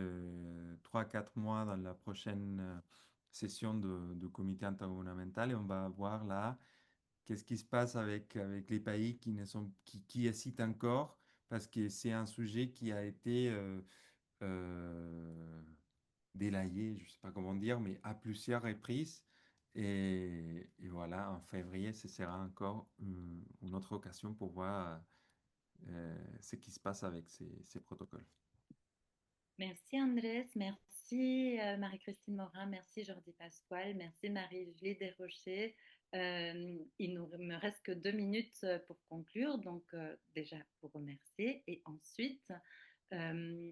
3-4 mois dans la prochaine session du comité intergouvernemental et on va voir là qu'est-ce qui se passe avec les pays qui hésitent encore parce que c'est un sujet qui a été euh, délayé, je ne sais pas comment dire, mais à plusieurs reprises. Et voilà, en février, ce sera encore une autre occasion pour voir ce qui se passe avec ces protocoles. Merci Andrés, merci Marie-Christine Morin, merci Jordi Pasquale, merci Marie-Julie Desrochers. Il ne me reste que 2 minutes pour conclure, donc déjà vous remercier et ensuite euh,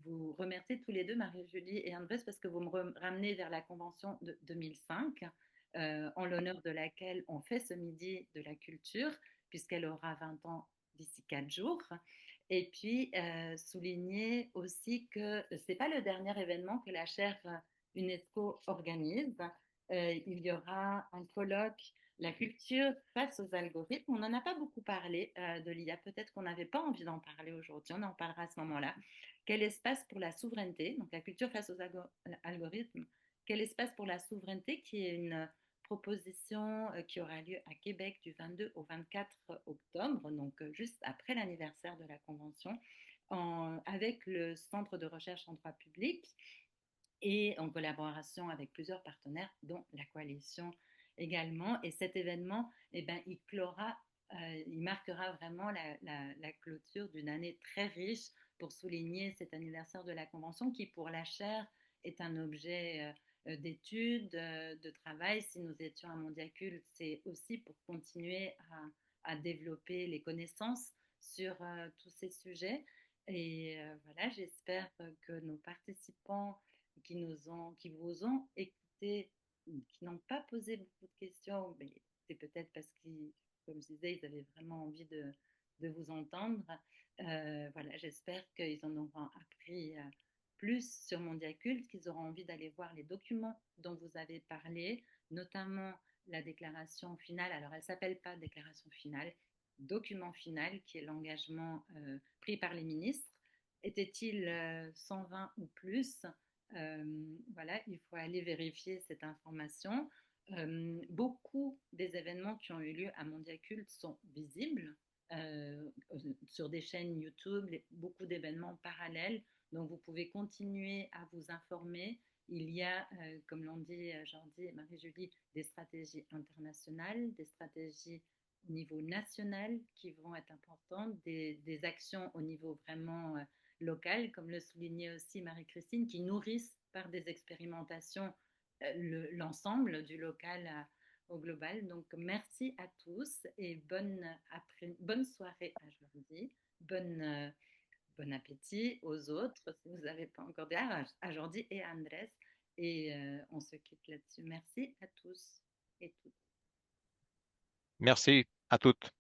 vous remercier tous les deux, Marie-Julie et Andrés, parce que vous me ramenez vers la convention de 2005, en l'honneur de laquelle on fait ce midi de la culture, puisqu'elle aura 20 ans d'ici 4 jours. Et puis, souligner aussi que ce n'est pas le dernier événement que la chaire UNESCO organise. Il y aura un colloque, la culture face aux algorithmes. On n'en a pas beaucoup parlé de l'IA. Peut-être qu'on n'avait pas envie d'en parler aujourd'hui. On en parlera à ce moment-là. Quel espace pour la souveraineté? Donc, la culture face aux algorithmes. Quel espace pour la souveraineté, qui est une proposition qui aura lieu à Québec du 22 au 24 octobre, donc juste après l'anniversaire de la Convention, avec le Centre de recherche en droit public et en collaboration avec plusieurs partenaires, dont la coalition également. Et cet événement, eh ben, il marquera vraiment la clôture d'une année très riche pour souligner cet anniversaire de la Convention qui, pour la chaire, est un objet d'études, de travail. Si nous étions à Mondiacult, c'est aussi pour continuer à développer les connaissances sur tous ces sujets. Et voilà, j'espère que nos participants qui vous ont écouté, qui n'ont pas posé beaucoup de questions, mais c'est peut-être parce qu'ils, comme je disais, ils avaient vraiment envie de vous entendre. Voilà, j'espère qu'ils en auront appris plus sur Mondiacult, qu'ils auront envie d'aller voir les documents dont vous avez parlé, notamment la déclaration finale. Alors, elle ne s'appelle pas déclaration finale, document final, qui est l'engagement pris par les ministres. Était-il 120 ou plus? Voilà, il faut aller vérifier cette information. Beaucoup des événements qui ont eu lieu à Mondiacult sont visibles sur des chaînes YouTube, beaucoup d'événements parallèles. Donc, vous pouvez continuer à vous informer. Il y a, comme l'ont dit Jordi et Marie-Julie, des stratégies internationales, des stratégies au niveau national qui vont être importantes, des actions au niveau vraiment local, comme le soulignait aussi Marie-Christine, qui nourrissent par des expérimentations l'ensemble du local au global. Donc, merci à tous et bonne soirée à Jordi. Bon appétit aux autres, si vous n'avez pas encore dit, à Jordi et à Andrés. Et on se quitte là-dessus. Merci à tous et toutes. Merci à toutes.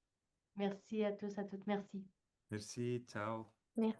Merci à tous, à toutes. Merci. Merci, ciao. Merci.